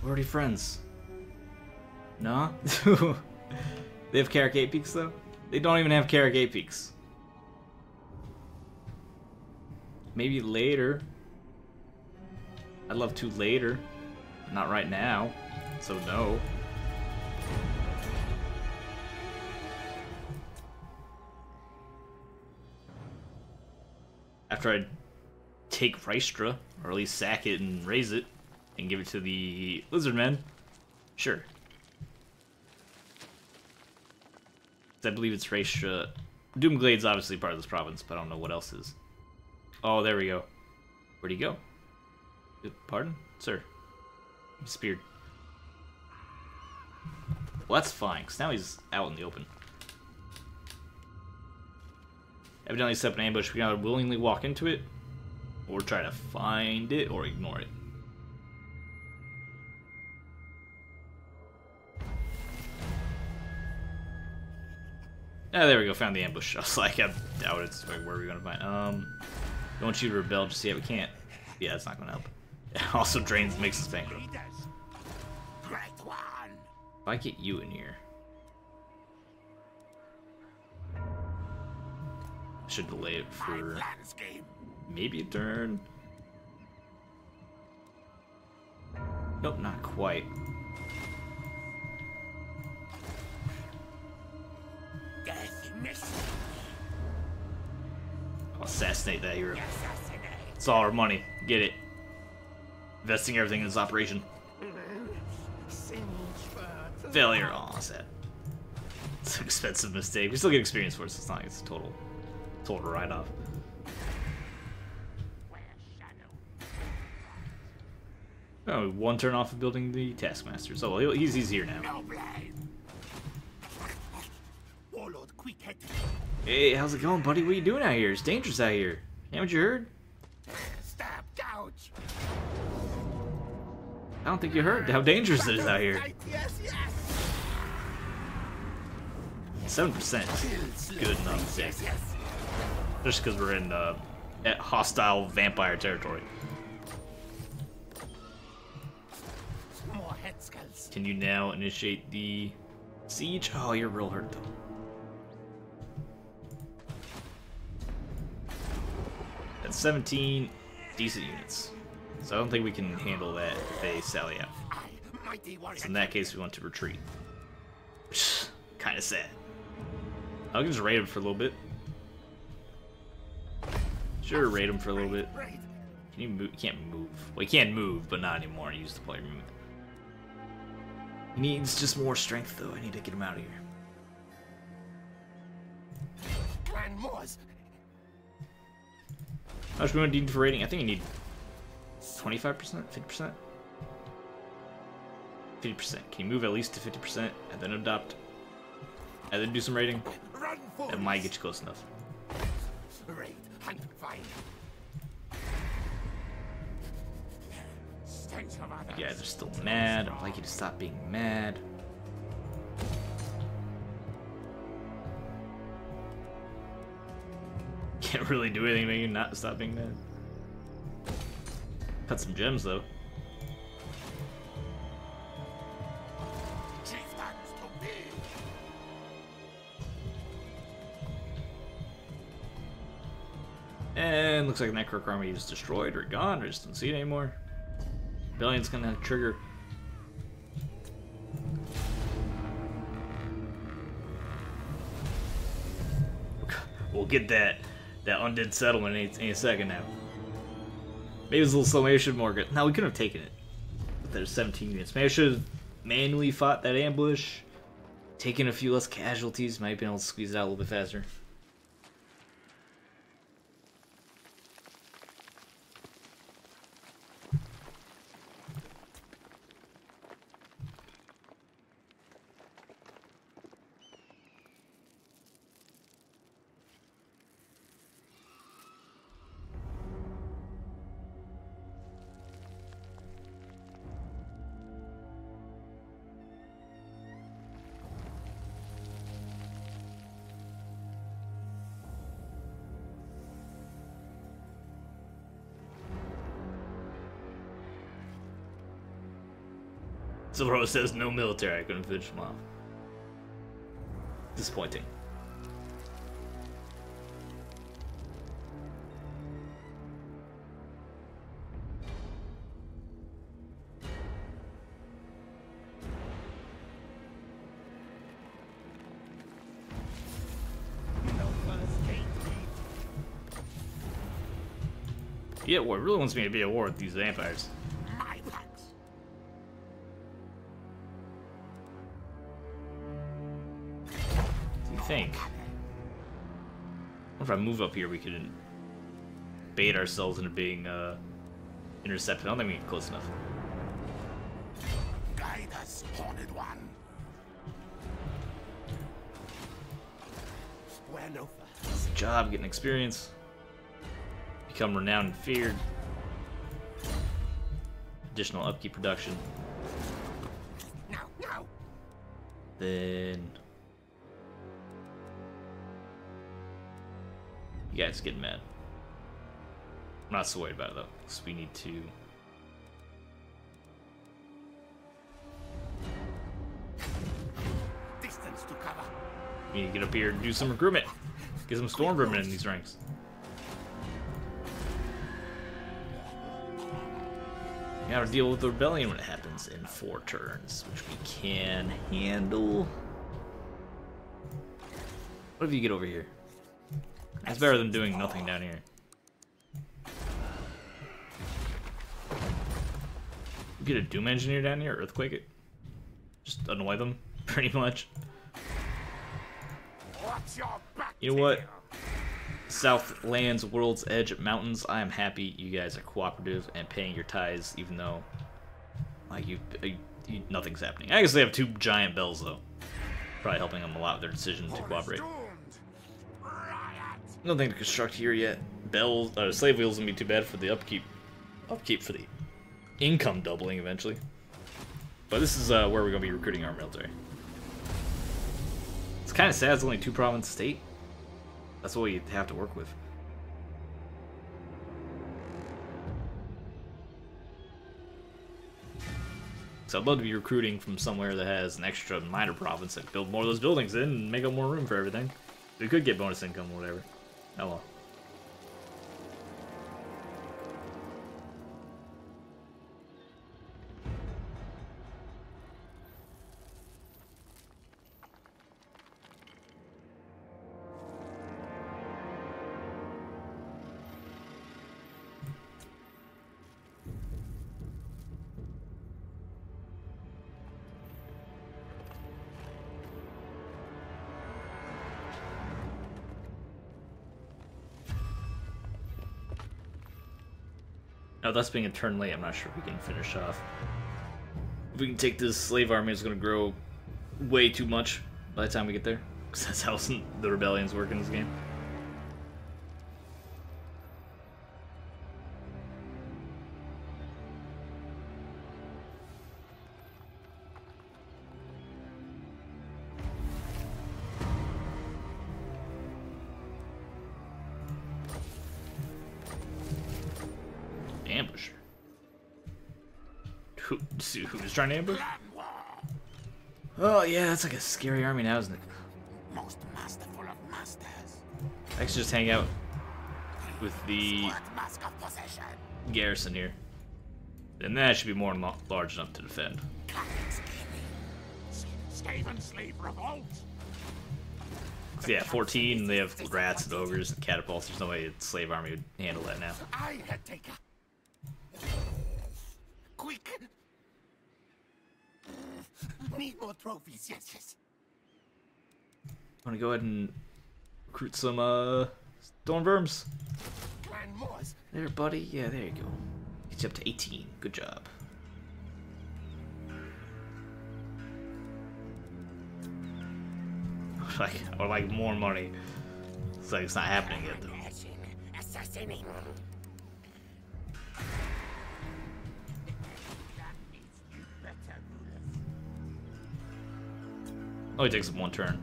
We're already friends. Nah? They have Carrick 8 peaks though? They don't even have Carrick 8 peaks. Maybe later. I'd love to later. Not right now. So no. After I take Rystra, or at least sack it and raise it, and give it to the Lizardmen, sure. I believe it's Rystra. Doomglade's obviously part of this province, but I don't know what else is. Oh, there we go. Where'd he go? Pardon? Sir. He disappeared. Well, that's fine, because now he's out in the open. Evidently set up an ambush. We can either willingly walk into it, or try to find it, or ignore it. Ah, there we go, found the ambush. I was like, I doubt it's like, where are we gonna find? Don't want you to rebel just yet, we can't. Yeah, it's not gonna help. It also drains, makes us bankrupt. If I get you in here, I should delay it for maybe a turn. Nope, not quite. I'll assassinate that hero. It's all our money. Get it. Investing everything in this operation. Failure. Oh, sad. It's an expensive mistake. We still get experience for it, so it's not like it's a total write-off. Oh, one turn off of building the Taskmaster. So well, he's here now. No blame. Warlord, quick head. Hey, how's it going, buddy? What are you doing out here? It's dangerous out here. Haven't you heard? Stab, gouge. I don't think you heard how dangerous it is out here. Yes, yes. 7%. Good enough. Yes, yes. Just because we're in at hostile vampire territory. More head skulls. Can you now initiate the siege? Oh, you're real hurt though. That's 17 decent units. So I don't think we can handle that if they sally out. So in that case, we want to retreat. Kind of sad. I can just raid him for a little bit. Sure, raid him for a little bit. Can you move? He can't move. Well, he can move, but not anymore. He used to play movement. He needs just more strength, though. I need to get him out of here. Clan Moors. How much do we need for raiding? I think you need 25%? 50%? 50%. Can you move at least to 50% and then adopt? And then do some raiding? Run for That might get you close enough. raid, hunt, find. Stench of others. You guys are still mad. I'd like you to stop being mad. Can't really do anything to make you not stop being mad. Cut some gems though. Chieftains to be. And looks like Necroc army is destroyed or gone. I just don't see it anymore. Rebellion's gonna trigger. We'll get that undead settlement in a second now. Maybe it was a little slow. Maybe I should have more good. No, we couldn't have taken it. But there's 17 units. Maybe I should have manually fought that ambush. Taken a few less casualties. Might have been able to squeeze it out a little bit faster. Silverho says no military. I couldn't finish him off. Disappointing. Yeah, war really wants me to be at war with these vampires. My packs. What do you think? What if I move up here, we could bait ourselves into being intercepted. I don't think we get close enough. Guide us, Horned One. Where no It's a job, getting experience. Become renowned and feared. Additional upkeep production. Now, now. Then you guys getting mad. I'm not so worried about it though, because we need to Distance to cover. get up here and do some recruitment. Get some stormvermin in these ranks. We gotta deal with the rebellion when it happens in 4 turns, which we can handle. What if you get over here? That's better than doing nothing down here. Get a Doom Engineer down here, Earthquake it. Just annoy them, pretty much. Watch your back. You know what? Southlands, World's Edge Mountains, I am happy you guys are cooperative and paying your tithes, even though Like, nothing's happening. I guess they have 2 giant bells, though. Probably helping them a lot with their decision to cooperate. Nothing to construct here yet. Bells, slave wheels wouldn't be too bad for the upkeep. Upkeep for the income doubling eventually. But this is where we're going to be recruiting our military. It's kind of sad it's only 2 province state. That's what you have to work with. So I'd love to be recruiting from somewhere that has an extra minor province that build more of those buildings in and make up more room for everything. We could get bonus income or whatever. Oh well. Now, thus being a turn late, I'm not sure if we can finish off. If we can take this slave army, it's going to grow way too much by the time we get there. Because that's how the rebellions work in this game. Ambusher. Who's trying to ambush? Oh yeah, that's like a scary army now, isn't it? Most masterful of masters. I should just hang out with the garrison here. And that should be more than large enough to defend. Skaven slave revolt. Yeah, 14, they have rats and ogres and catapults. There's no way a slave army would handle that now. I had taken. Quick! Need more trophies, yes. I'm gonna go ahead and recruit some storm verms. Clan Moors. There, buddy. Yeah, there you go. Get you up to 18. Good job. I would like more money. It's like it's not happening yet, though. Assassinating. Only takes them 1 turn.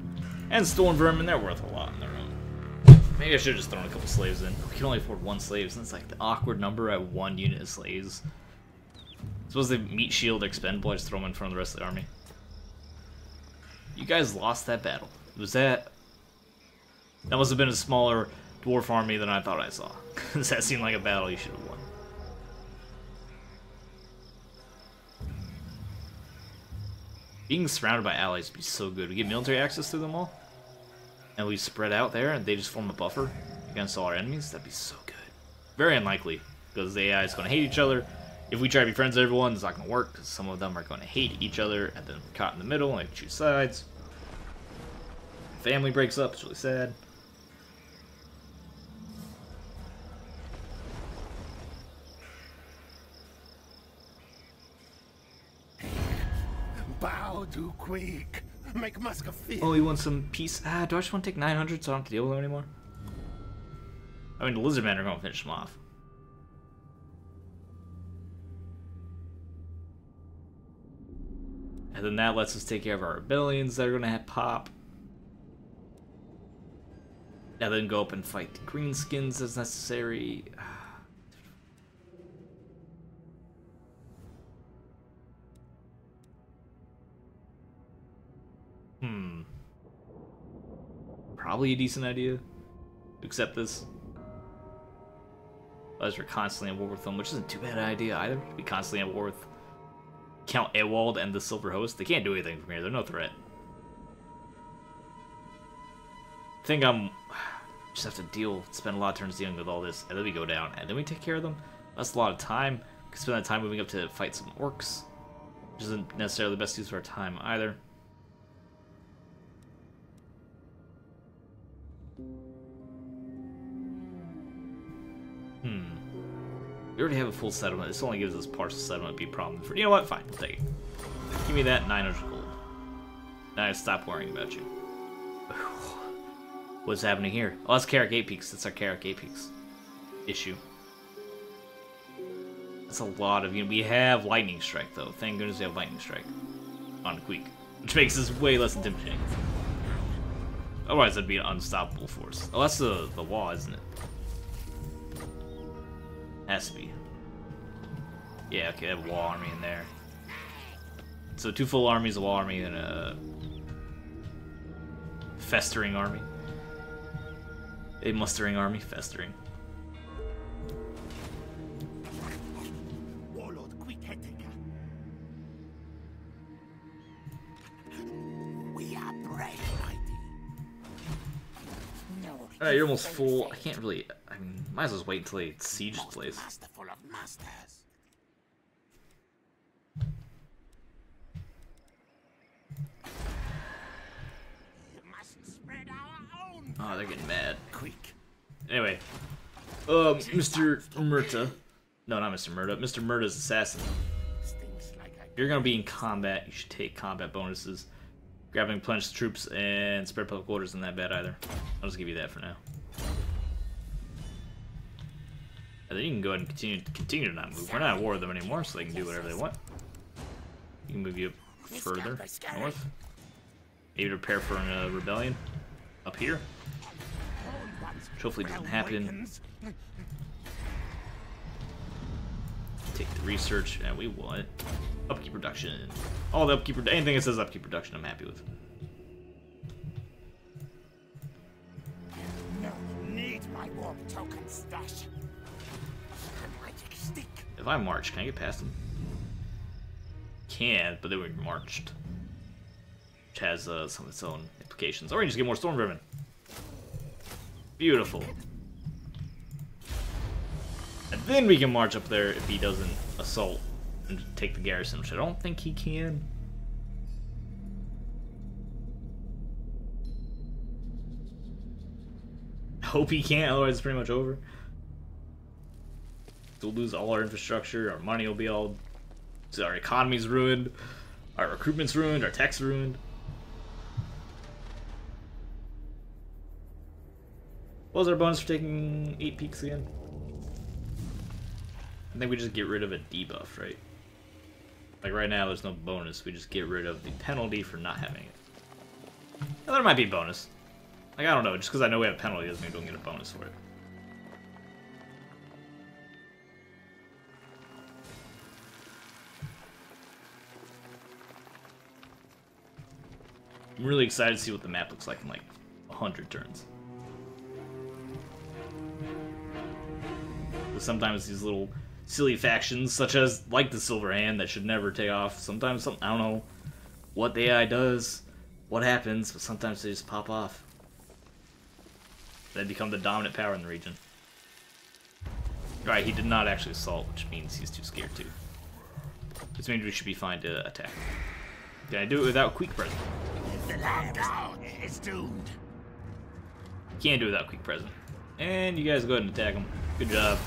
And storm vermin, they're worth a lot on their own. Maybe I should have just thrown a couple slaves in. We can only afford 1 slave, so it's like the awkward number at 1 unit of slaves. Suppose they meat shield expendable, I just throw them in front of the rest of the army. You guys lost that battle. Was that... That must have been a smaller dwarf army than I thought I saw. Does that seem like a battle you should have won? Being surrounded by allies would be so good. We get military access to them all, and we spread out there, and they just form a buffer against all our enemies. That'd be so good. Very unlikely, because the AI is going to hate each other. If we try to be friends with everyone, it's not going to work, because some of them are going to hate each other, and then we're caught in the middle, and they choose sides. Family breaks up, it's really sad. Bow too quick. Make Muska feel. Oh, you want some peace? Do I just want to take 900 so I don't have to deal with them anymore? I mean, the lizard men are going to finish them off. And then that lets us take care of our rebellions that are going to have pop. And then go up and fight the greenskins as necessary. Probably a decent idea to accept this. As we're constantly at war with them, which isn't too bad an idea either. To be constantly at war with Count Ewald and the Silver Host. They can't do anything from here. They're no threat. I think just have to spend a lot of turns dealing with all this, and then we go down, and then we take care of them. That's a lot of time. We can spend that time moving up to fight some orcs, which isn't necessarily the best use of our time either. We already have a full settlement. This only gives us partial settlement. It'd be a problem. You know what? Fine. We'll take it. Give me that 900 gold. Now I stop worrying about you. What's happening here? Oh, that's Carrick 8 Peaks. That's our Carrick 8 Peaks issue. That's a lot of... we have Lightning Strike, though. Thank goodness we have Lightning Strike on Queek, which makes this way less intimidating. Otherwise, that'd be an unstoppable force. Oh, that's the wall, isn't it? Has to be. Yeah, okay, I have a wall army in there. So 2 full armies, a wall army, and a festering army. A mustering army, festering. Warlord Quick-Headtaker. We are brave, mighty. No. Alright, you're almost full. I can't really... I mean, might as well wait until they siege the place. Masterful of masters. Oh, they're getting mad. Quick. Anyway, Mr. Murta. No, not Mr. Murta. Mr. Murta's assassin. Stings like If you're gonna be in combat, you should take combat bonuses. Grabbing replenish troops and spread public orders isn't that bad either. I'll just give you that for now. And then you can go ahead and continue to not move. We're not at war with them anymore, so they can do whatever they want. You can move you further north. Maybe to prepare for a rebellion up here. Which hopefully doesn't happen. Take the research, and we want upkeep production. All the upkeep, anything that says upkeep production, I'm happy with. no need my warp token stash. A magic stick. If I march, can I get past them? Can, but then we're marched. Which has some of its own implications. Or we just get more Stormvermin. Beautiful. And then we can march up there if he doesn't assault and take the garrison, which I don't think he can. I hope he can't, otherwise it's pretty much over. We'll lose all our infrastructure, our money will be all... So our economy's ruined, our recruitment's ruined, our tech's ruined. What was our bonus for taking 8 peaks again? I think we just get rid of a debuff, right? Like right now there's no bonus, we just get rid of the penalty for not having it. Now, there might be a bonus. Like, I don't know, just because I know we have a penalty doesn't mean we don't get a bonus for it. I'm really excited to see what the map looks like in like 100 turns. Sometimes these little silly factions, such as like the Silver Hand, that should never take off. Sometimes something, I don't know what the AI does, what happens, but sometimes they just pop off. They become the dominant power in the region. Alright, he did not actually assault, which means he's too scared to. Which means we should be fine to attack. Can I do it without Queek present? The land down is doomed. Can't do it without Queek present. And you guys go ahead and attack him. Good job.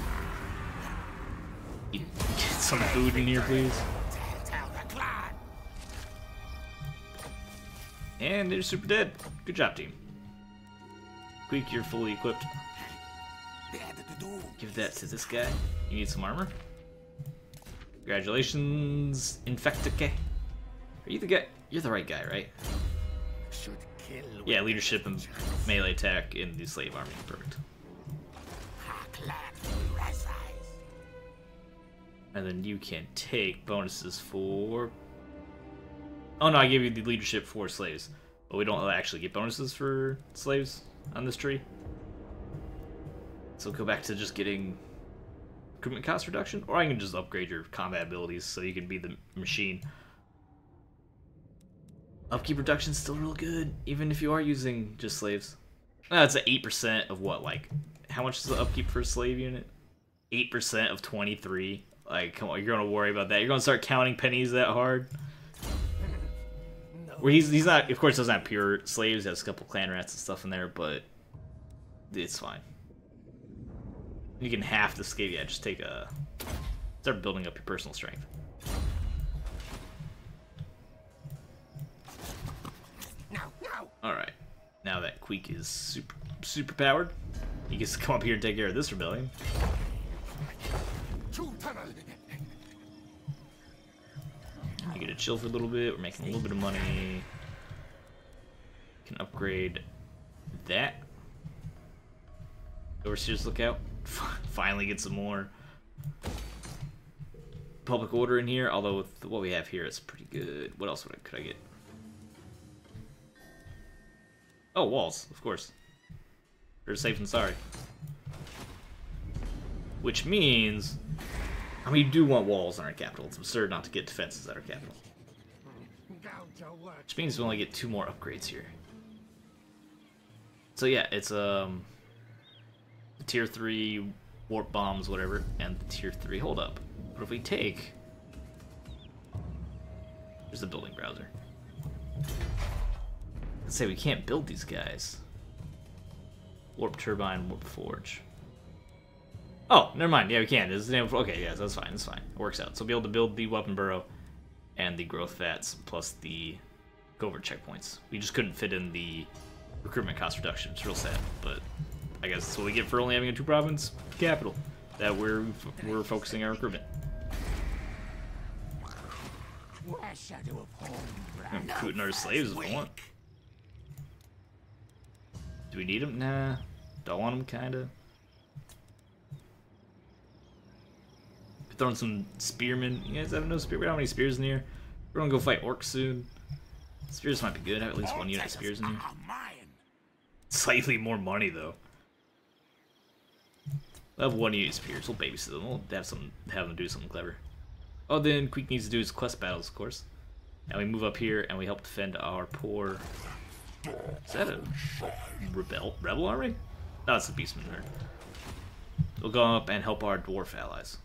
Get some food in here, please. And they're super dead. Good job, team. Queek, you're fully equipped. Give that to this guy. You need some armor. Congratulations, Infectique. Are you the guy? You're the right guy, right? Yeah, leadership and melee attack in the slave army. Perfect. And then you can take bonuses for... Oh no, I gave you the leadership for slaves. But we don't actually get bonuses for slaves on this tree. So go back to just getting recruitment cost reduction. Or I can just upgrade your combat abilities so you can be the machine. Upkeep reduction is still real good, even if you are using just slaves. That's at 8% of what, like... How much is the upkeep for a slave unit? 8% of 23. Like, come on, you're gonna worry about that. You're gonna start counting pennies that hard. No. Where he's not, of course, doesn't have pure slaves. He has a couple clan rats and stuff in there, but it's fine. You can half the scale. Yeah, just take a Start building up your personal strength. Alright. Now that Queek is super powered, he gets to come up here and take care of this rebellion. You get to chill for a little bit. We're making a little bit of money. Can upgrade that. Overseer's Lookout. Finally get some more public order in here. Although with what we have here, it's pretty good. What else could I get? Oh, walls, of course. They're safe and sorry. Which means, I mean, you do want walls in our capital. It's absurd not to get defenses at our capital. Which means we only get 2 more upgrades here. So yeah, it's tier 3 warp bombs, whatever, and the tier 3 hold up. But if we take, there's the building browser. Let's say we can't build these guys. Warp turbine, warp forge. Oh, never mind. Yeah, we can. Okay, yeah, that's fine. That's fine. It works out. So we'll be able to build the weapon burrow and the growth vats plus the covert checkpoints. We just couldn't fit in the recruitment cost reduction. It's real sad, but I guess that's what we get for only having a 2-province capital that we're focusing our recruitment. I'm recruiting our slaves if we want. Do we need them? Nah. Don't want them, kinda. Throwing some spearmen. You guys have no spear? We don't have any spears in here. We're gonna go fight orcs soon. Spears might be good. I have at least 1 unit of spears in here. Slightly more money though. We'll have 1 unit of spears. We'll babysit them. We'll have them do something clever. Oh, then Queek needs to do his quest battles, of course. And we move up here and we help defend our poor. Is that a rebel army? No, it's a beastman herd. We'll go up and help our dwarf allies.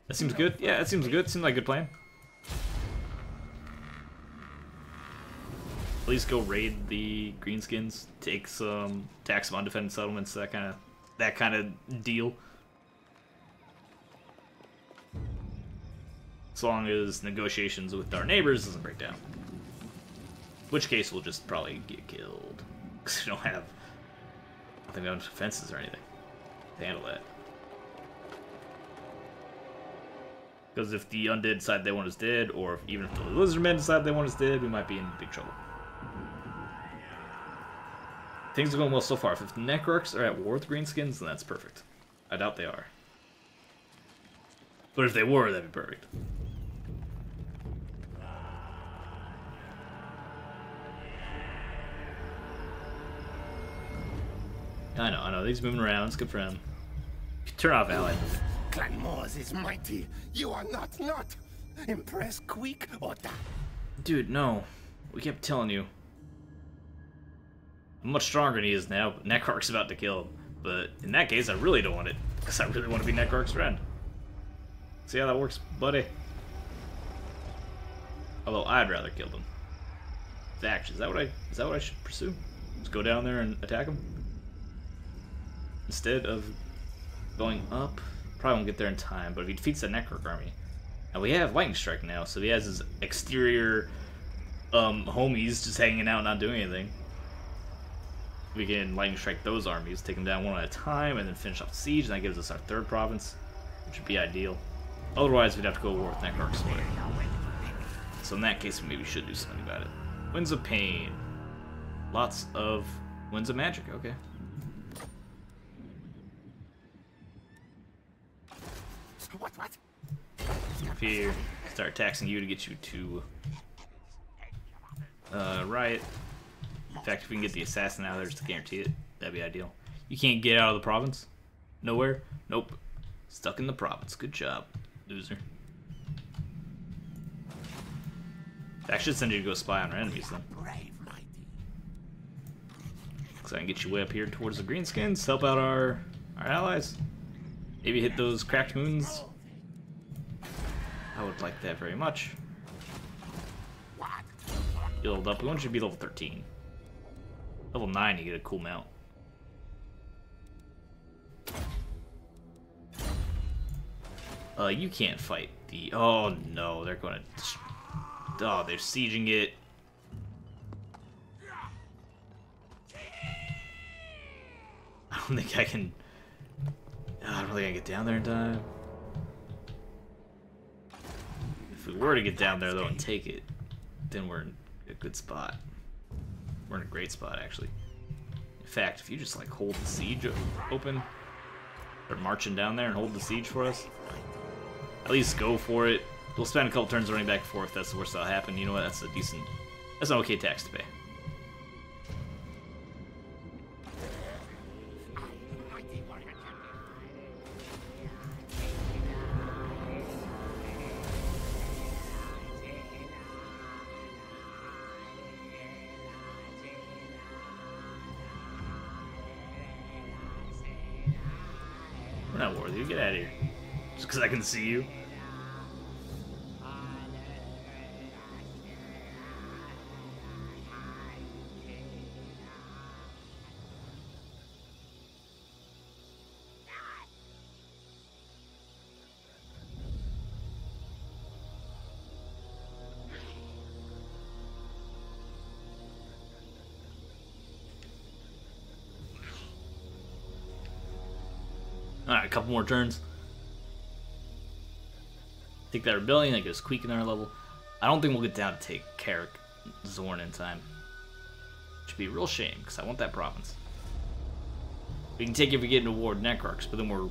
That seems good. Yeah, that seems good. Seems like a good plan. At least go raid the greenskins, tax some undefended settlements, that kind of deal. As long as negotiations with our neighbors doesn't break down. In which case we'll just probably get killed. Because we don't have, I think we don't have defenses or anything to handle that. Because if the undead decide they want us dead, or even if the lizardmen decide they want us dead, we might be in big trouble. Things are going well so far. If the Necrarchs are at war with Greenskins, then that's perfect. I doubt they are. But if they were, that'd be perfect. I know. He's moving around. It's good for him. Turn off ally. Clan Moors is mighty. You are not. Impress Queek or die. Dude, no. We kept telling you. I'm much stronger than he is now, but Necrarch's about to kill him. But in that case, I really don't want it. Because I really want to be Necrarch's friend. See how that works, buddy? Although I'd rather kill them. Actually, is that what I should pursue? Just go down there and attack him? Instead of going up? Probably won't get there in time, but if he defeats the Necrarch army. And we have Lightning Strike now, so he has his exterior homies just hanging out, not doing anything. We can Lightning Strike those armies, take them down one at a time, and then finish off the siege, and that gives us our 3rd province, which would be ideal. Otherwise, we'd have to go war with Necrarchs. So in that case, we maybe should do something about it. Winds of Pain. Lots of Winds of Magic, okay. What? Up here, start taxing you to get you to riot. In fact, if we can get the assassin out of there just to guarantee it, that'd be ideal. You can't get out of the province? Nowhere? Nope. Stuck in the province. Good job, loser. I should send you to go spy on our enemies then. So I can get you way up here towards the greenskins, help out our allies. Maybe hit those cracked moons. I would like that very much. Build up. We want you to be level 13. Level 9, you get a cool mount. You can't fight the... Oh, no, they're gonna... Oh, they're sieging it. I don't think I can... I don't think I can get down there in time. If we were to get down there, though, and take it, then we're in a good spot. We're in a great spot, actually. In fact, if you just, like, hold the siege open, start marching down there and hold the siege for us, at least go for it. We'll spend a couple turns running back and forth. That's the worst that'll happen. You know what? That's an okay tax to pay. We're not worthy. Get out of here. Just because I can see you. Alright, a couple more turns. Take that rebellion, that goes Queek in our level. I don't think we'll get down to take Carrick Zorn in time. Which would be a real shame, because I want that province. We can take it if we get into war with Necrarchs, but then we're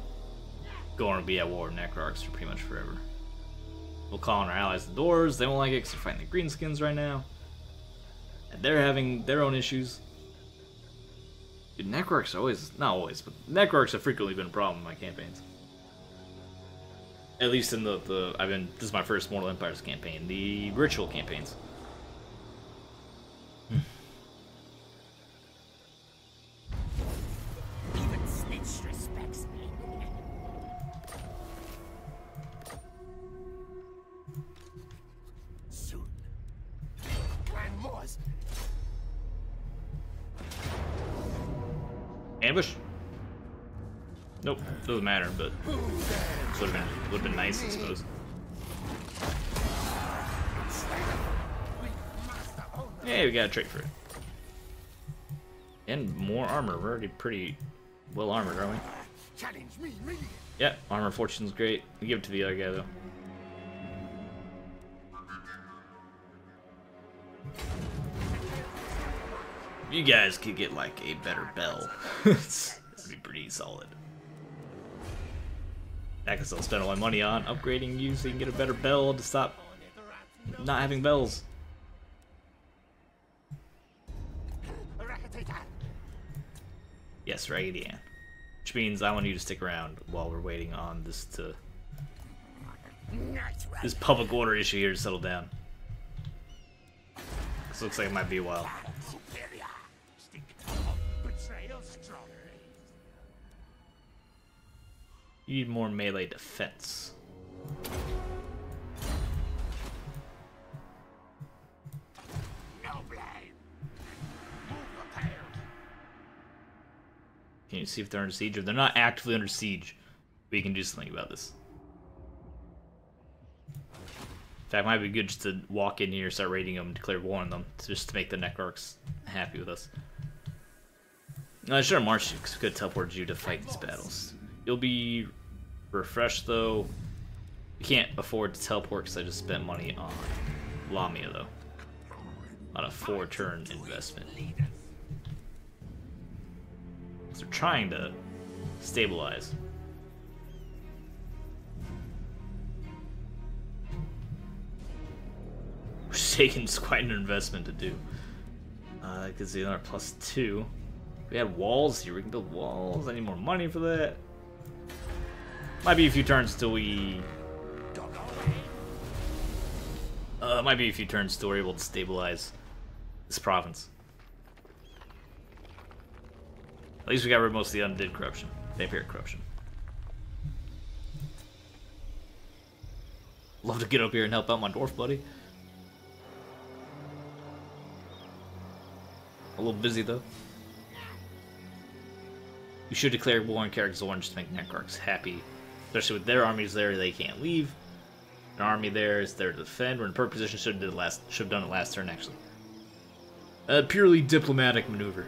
going to be at war with Necrarchs for pretty much forever. We'll call on our allies the Doors, they won't like it because they're fighting the Greenskins right now. And they're having their own issues. Dude, Necrarchs are always, not always, but Necrarchs have frequently been a problem in my campaigns. At least in this is my first Mortal Empires campaign, the ritual campaigns. Even Snitch respects me. Soon. Clan Wars. Ambush? Nope, doesn't matter, but would have been nice, I suppose. Hey, we got a trait for it. And more armor. We're already pretty well armored, aren't we? Challenge me. Yeah, armor fortune's great. We give it to the other guy though. You guys could get like a better bell. That'd be pretty solid. I can still spend all my money on upgrading you so you can get a better bell to stop not having bells. Yes, Raggedy Ann. Which means I want you to stick around while we're waiting on this public order issue here to settle down. This looks like it might be a while. You need more melee defense. Can you see if they're under siege? If they're not actively under siege, we can do something about this. In fact, it might be good just to walk in here, start raiding them, declare war on them, just to make the Necrarchs happy with us. I should have marched you, because we could teleport you to fight these battles. You'll be refreshed, though. We can't afford to teleport because I just spent money on Lamia, though. On a 4-turn investment. So they're trying to stabilize. Which is taking quite an investment to do. Because the other +2. We had walls here. We can build walls. I need more money for that. Might be a few turns till we... might be a few turns till we're able to stabilize this province. At least we got rid of most of the undead corruption. Vampiric corruption. Love to get up here and help out my dwarf buddy. A little busy though. You should declare war on Carrick Zorn just to make Necrarchs happy Especially with their armies there, they can't leave. An army there is there to defend. We're in perfect position. Should have done it last turn actually. A purely diplomatic maneuver.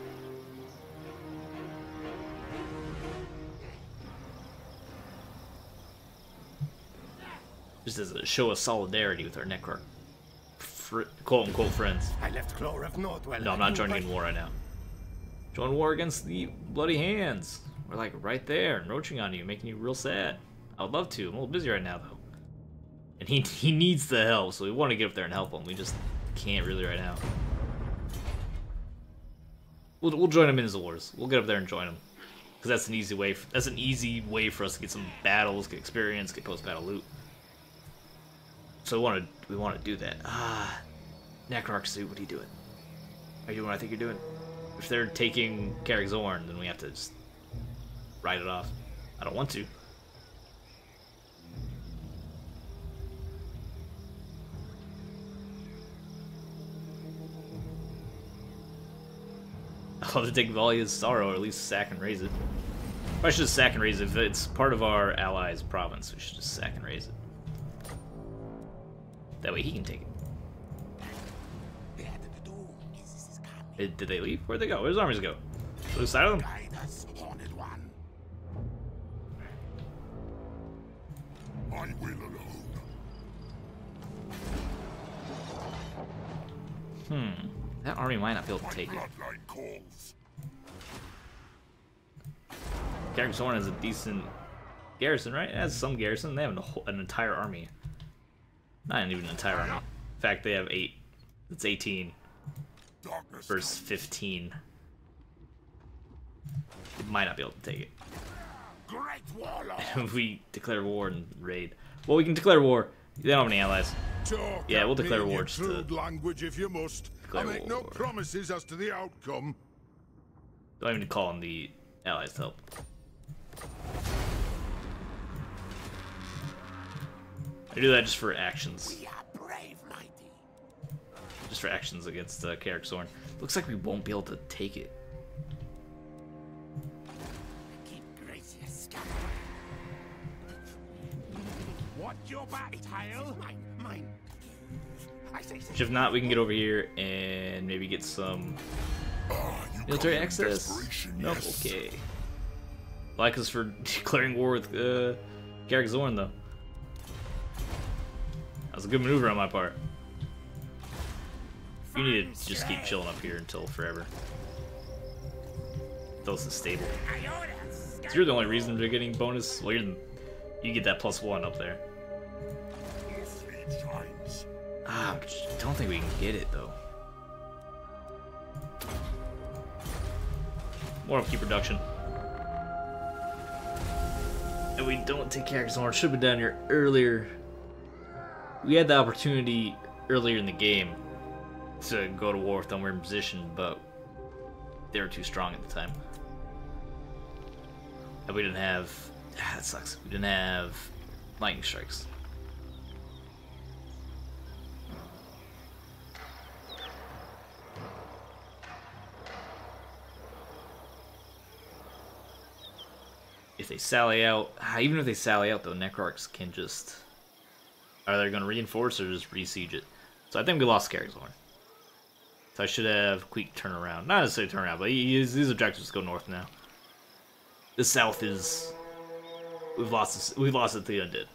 Just as a show of solidarity with our Necrarch, quote-unquote friends. I left Cloref Northwell. No, I'm not joining in war right now. Join war against the Bloody Hands. We're like right there, encroaching on you, making you real sad. I would love to. I'm a little busy right now though. And he needs the help, so we want to get up there and help him. We just can't really right now. We'll join him in his wars. We'll get up there and join him, because that's an easy way. That's an easy way for us to get some battles, get experience, get post-battle loot. So we want to do that. Necrarch suit, what are you doing? Are you doing what I think you're doing? If they're taking Carrick Zorn, then we have to just write it off. I don't want to. I'll have to take Valia's Sorrow, or at least sack and raise it. I should just sack and raise it. If it's part of our allies' province, we should just sack and raise it. That way he can take it. Did they leave? Where'd they go? Where's the armies go? To the side of them? Guide us, Horned One. I will alone. That army might not be able to take it. Bloodline calls. Carrick Zorn has a decent garrison, right? It has some garrison. They have an entire army. Not even an entire army. In fact, they have 8. It's 18 versus 15. It might not be able to take it. Great warlord. If we declare war and raid. Well, we can declare war. They don't have any allies. Talk Yeah, we'll at me declare in war your just to crude language if you must. I declare make no war. promises as to the outcome. Don't even call on the allies to help. I do that just for actions. We are brave, mighty. Just for actions against Carrick Zorn. Looks like we won't be able to take it. Keep gracious. What your back, tail? Mine. I say. If not, we can get over here and maybe get some military access. Nope, okay. Like us for declaring war with Carrick Zorn, though. That was a good maneuver on my part. You need to just keep chilling up here until forever. Until it's stable. So you're the only reason they're getting bonus. Well, you get that +1 up there. I don't think we can get it though. More upkeep production. And we don't take Carrick Zorn. Should have been down here earlier. We had the opportunity earlier in the game to go to war with them. We're in position, but they were too strong at the time. And we didn't have... that sucks. We didn't have lightning strikes. If they sally out... even if they sally out, though, Necrarchs can just... are they going to reinforce or just re-siege it? So I think we lost Carrick Zorn. So I should have quick turnaround. Not necessarily turnaround, but his objectives go north now. The south is... We've lost it to the undead.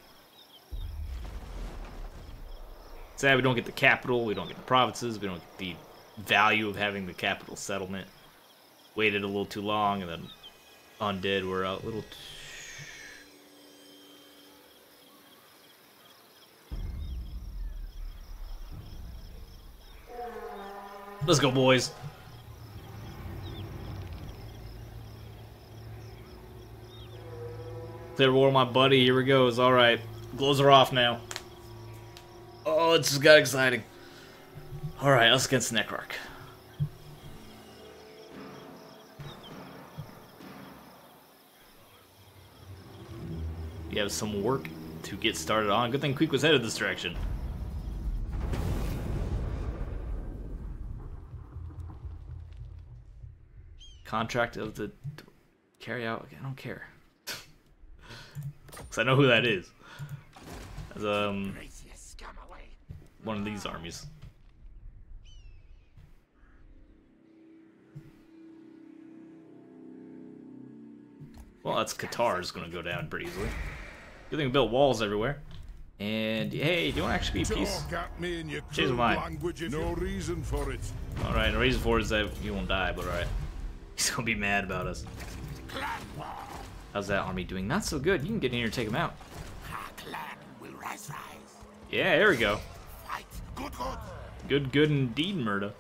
Sad we don't get the capital, we don't get the provinces, we don't get the value of having the capital settlement. Waited a little too long, and then undead were a little... Let's go, boys. Clear war, my buddy. Here we go. All right. Glows are off now. Oh, it just got exciting. All right, us against Necrarch. We have some work to get started on. Good thing Queek was headed this direction. Contract of the carry out. I don't care. Because I know who that is. As, Gracious, scum away. one of these armies. Well, that's Qatar's gonna go down pretty easily. Good thing we built walls everywhere. And hey, do you want to actually be peace? Talk at me in your Change crude my mind. language if no reason for it. Alright, the reason for it is that he won't die, but alright. He's gonna be mad about us. Clan war. How's that army doing? Not so good. You can get in here and take him out. Our clan will rise. Yeah, there we go. Fight. Good. Good indeed, Murda.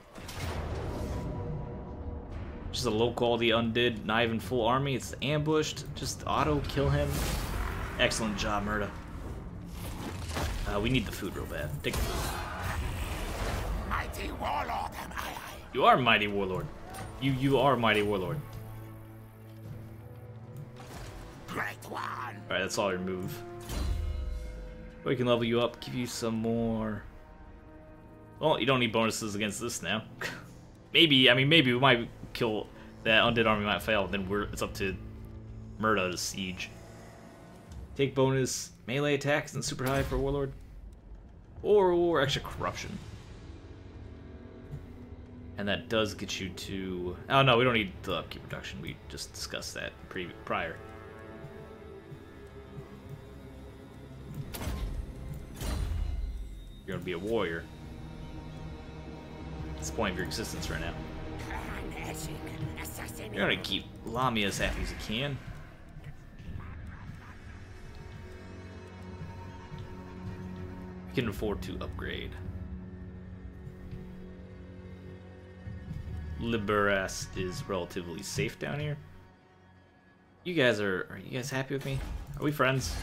Just a low quality undead, not even full army. It's ambushed. Just auto kill him. Excellent job, Murda. We need the food real bad. Take the food. Mighty warlord am I. You are mighty warlord. You are mighty warlord. Great one. Alright, that's all your move. We can level you up, give you some more. Well, you don't need bonuses against this now. Maybe we might kill that undead army, might fail, then it's up to Murda to siege. Take bonus melee attacks and super high for warlord. Or extra corruption. And that does get you to... Oh no, we don't need the upkeep reduction. We just discussed that prior. You're gonna be a warrior. It's the point of your existence right now. You're gonna keep Lamia as happy as you can. You can afford to upgrade. Liberas is relatively safe down here. You guys are you guys happy with me? Are we friends?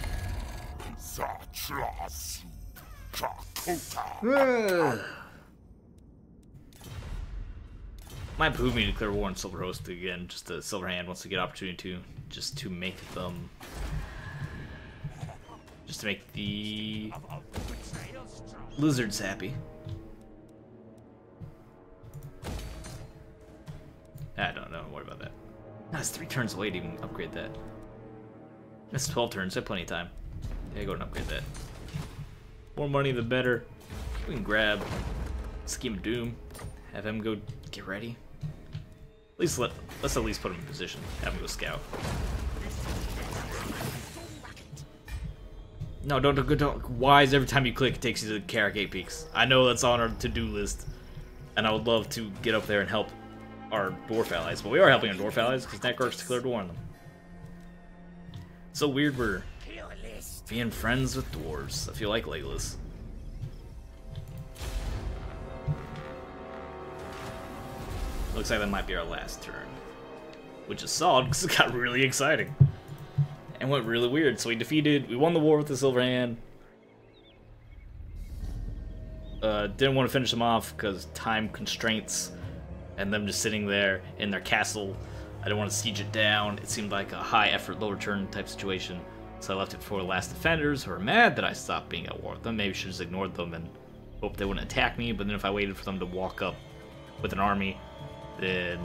Might behoove me to declare war on Silverhost again, just a Silverhand once we get opportunity to, just to make them, just to make the lizards happy. I don't know, don't worry about that. That's 3 turns away to even upgrade that. That's 12 turns, I have plenty of time. Yeah, go and upgrade that. More money the better. We can grab Scheme of Doom, have him go get ready. At least let's at least put him in position. Have him go scout. No, don't. Why is every time you click it takes you to Karak 8 Peaks? I know that's on our to-do list, and I would love to get up there and help our dwarf allies, but we are helping our dwarf allies because Necrarch's declared war on them. So weird we're being friends with dwarves. I feel like Legolas. Looks like that might be our last turn, which is solid because it got really exciting and went really weird. So we won the war with the Silverhand. Didn't want to finish them off because time constraints and them just sitting there in their castle. I didn't want to siege it down. It seemed like a high effort, low return type situation. So I left it for the last defenders who are mad that I stopped being at war with them. Maybe I should have just ignored them and hoped they wouldn't attack me. But then if I waited for them to walk up with an army, then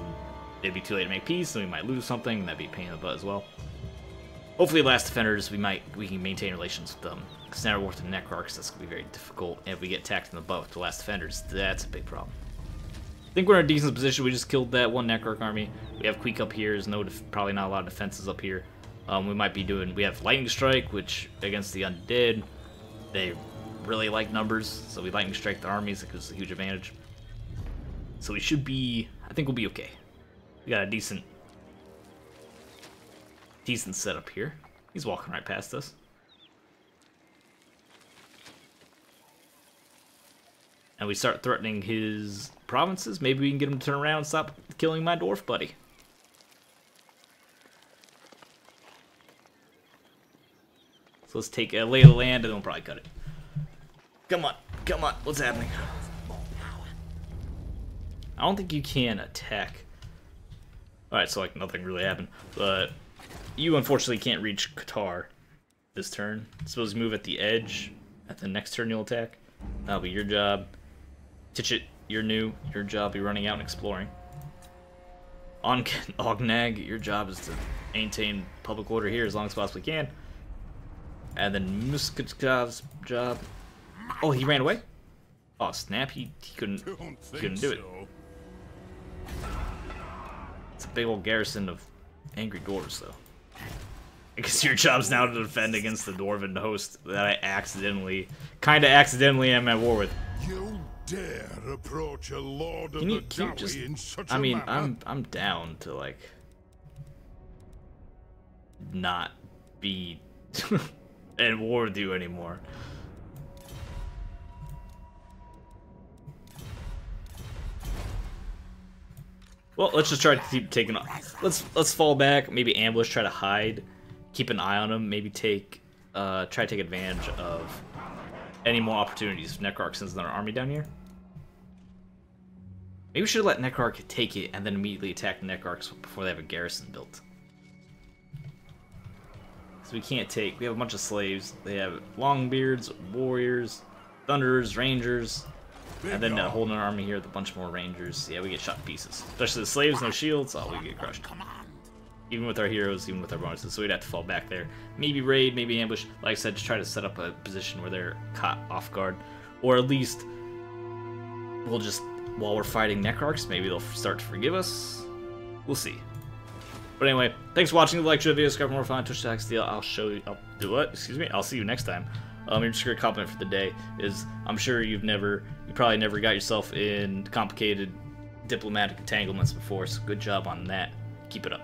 it'd be too late to make peace, and we might lose something, and that'd be a pain in the butt as well. Hopefully, last defenders, we can maintain relations with them. Because now we're with the Necrarchs, that's going to be very difficult. And if we get attacked in the butt with the last defenders, that's a big problem. I think we're in a decent position. We just killed that one Necrarch army. We have Queek up here. There's probably not a lot of defenses up here. We have Lightning Strike, which against the undead, they really like numbers. So we Lightning Strike the armies, it gives us a huge advantage. So we should be, I think we'll be okay. We got a decent setup here. He's walking right past us. And we start threatening his provinces. Maybe we can get him to turn around and stop killing my dwarf buddy. So let's take a lay of the land and then we'll probably cut it. Come on, what's happening? I don't think you can attack. Alright, so like nothing really happened. But you unfortunately can't reach Qatar this turn. Suppose you move at the edge. At the next turn you'll attack. That'll be your job. Titchit, you're new. Your job will be running out and exploring. Ognag, your job is to maintain public order here as long as possibly can. And then Muskatov's job. Oh, he ran away? Oh, snap. He couldn't do it. It's a big old garrison of angry dwarves, though. I guess your job's now to defend against the dwarven host that I kinda accidentally am at war with. You dare approach a lord of the Dowie in such a manner? I'm down to like not be at war with you anymore. Well, let's just try to keep taking. Let's fall back, maybe ambush, try to hide, keep an eye on him, maybe try to take advantage of any more opportunities. Necrarch sends another army down here. Maybe we should let Necrarch take it and then immediately attack the Necrarchs before they have a garrison built. So we can't take. We have a bunch of slaves. They have Longbeards, warriors, thunderers, rangers. And then a whole new army here with a bunch more rangers. Yeah, we get shot to pieces. Especially the slaves, no shields. Oh, we get crushed. Even with our heroes, even with our bonuses. So we'd have to fall back there. Maybe raid, maybe ambush. Like I said, just try to set up a position where they're caught off guard. Or at least, we'll just, while we're fighting Necrarchs, maybe they'll start to forgive us. We'll see. But anyway, thanks for watching the lecture video. Subscribe for more fun Twitch Steel. I'll show you. I'll do what? Excuse me. I'll see you next time. Your just great compliment for the day is I'm sure you probably never got yourself in complicated diplomatic entanglements before, so good job on that. Keep it up.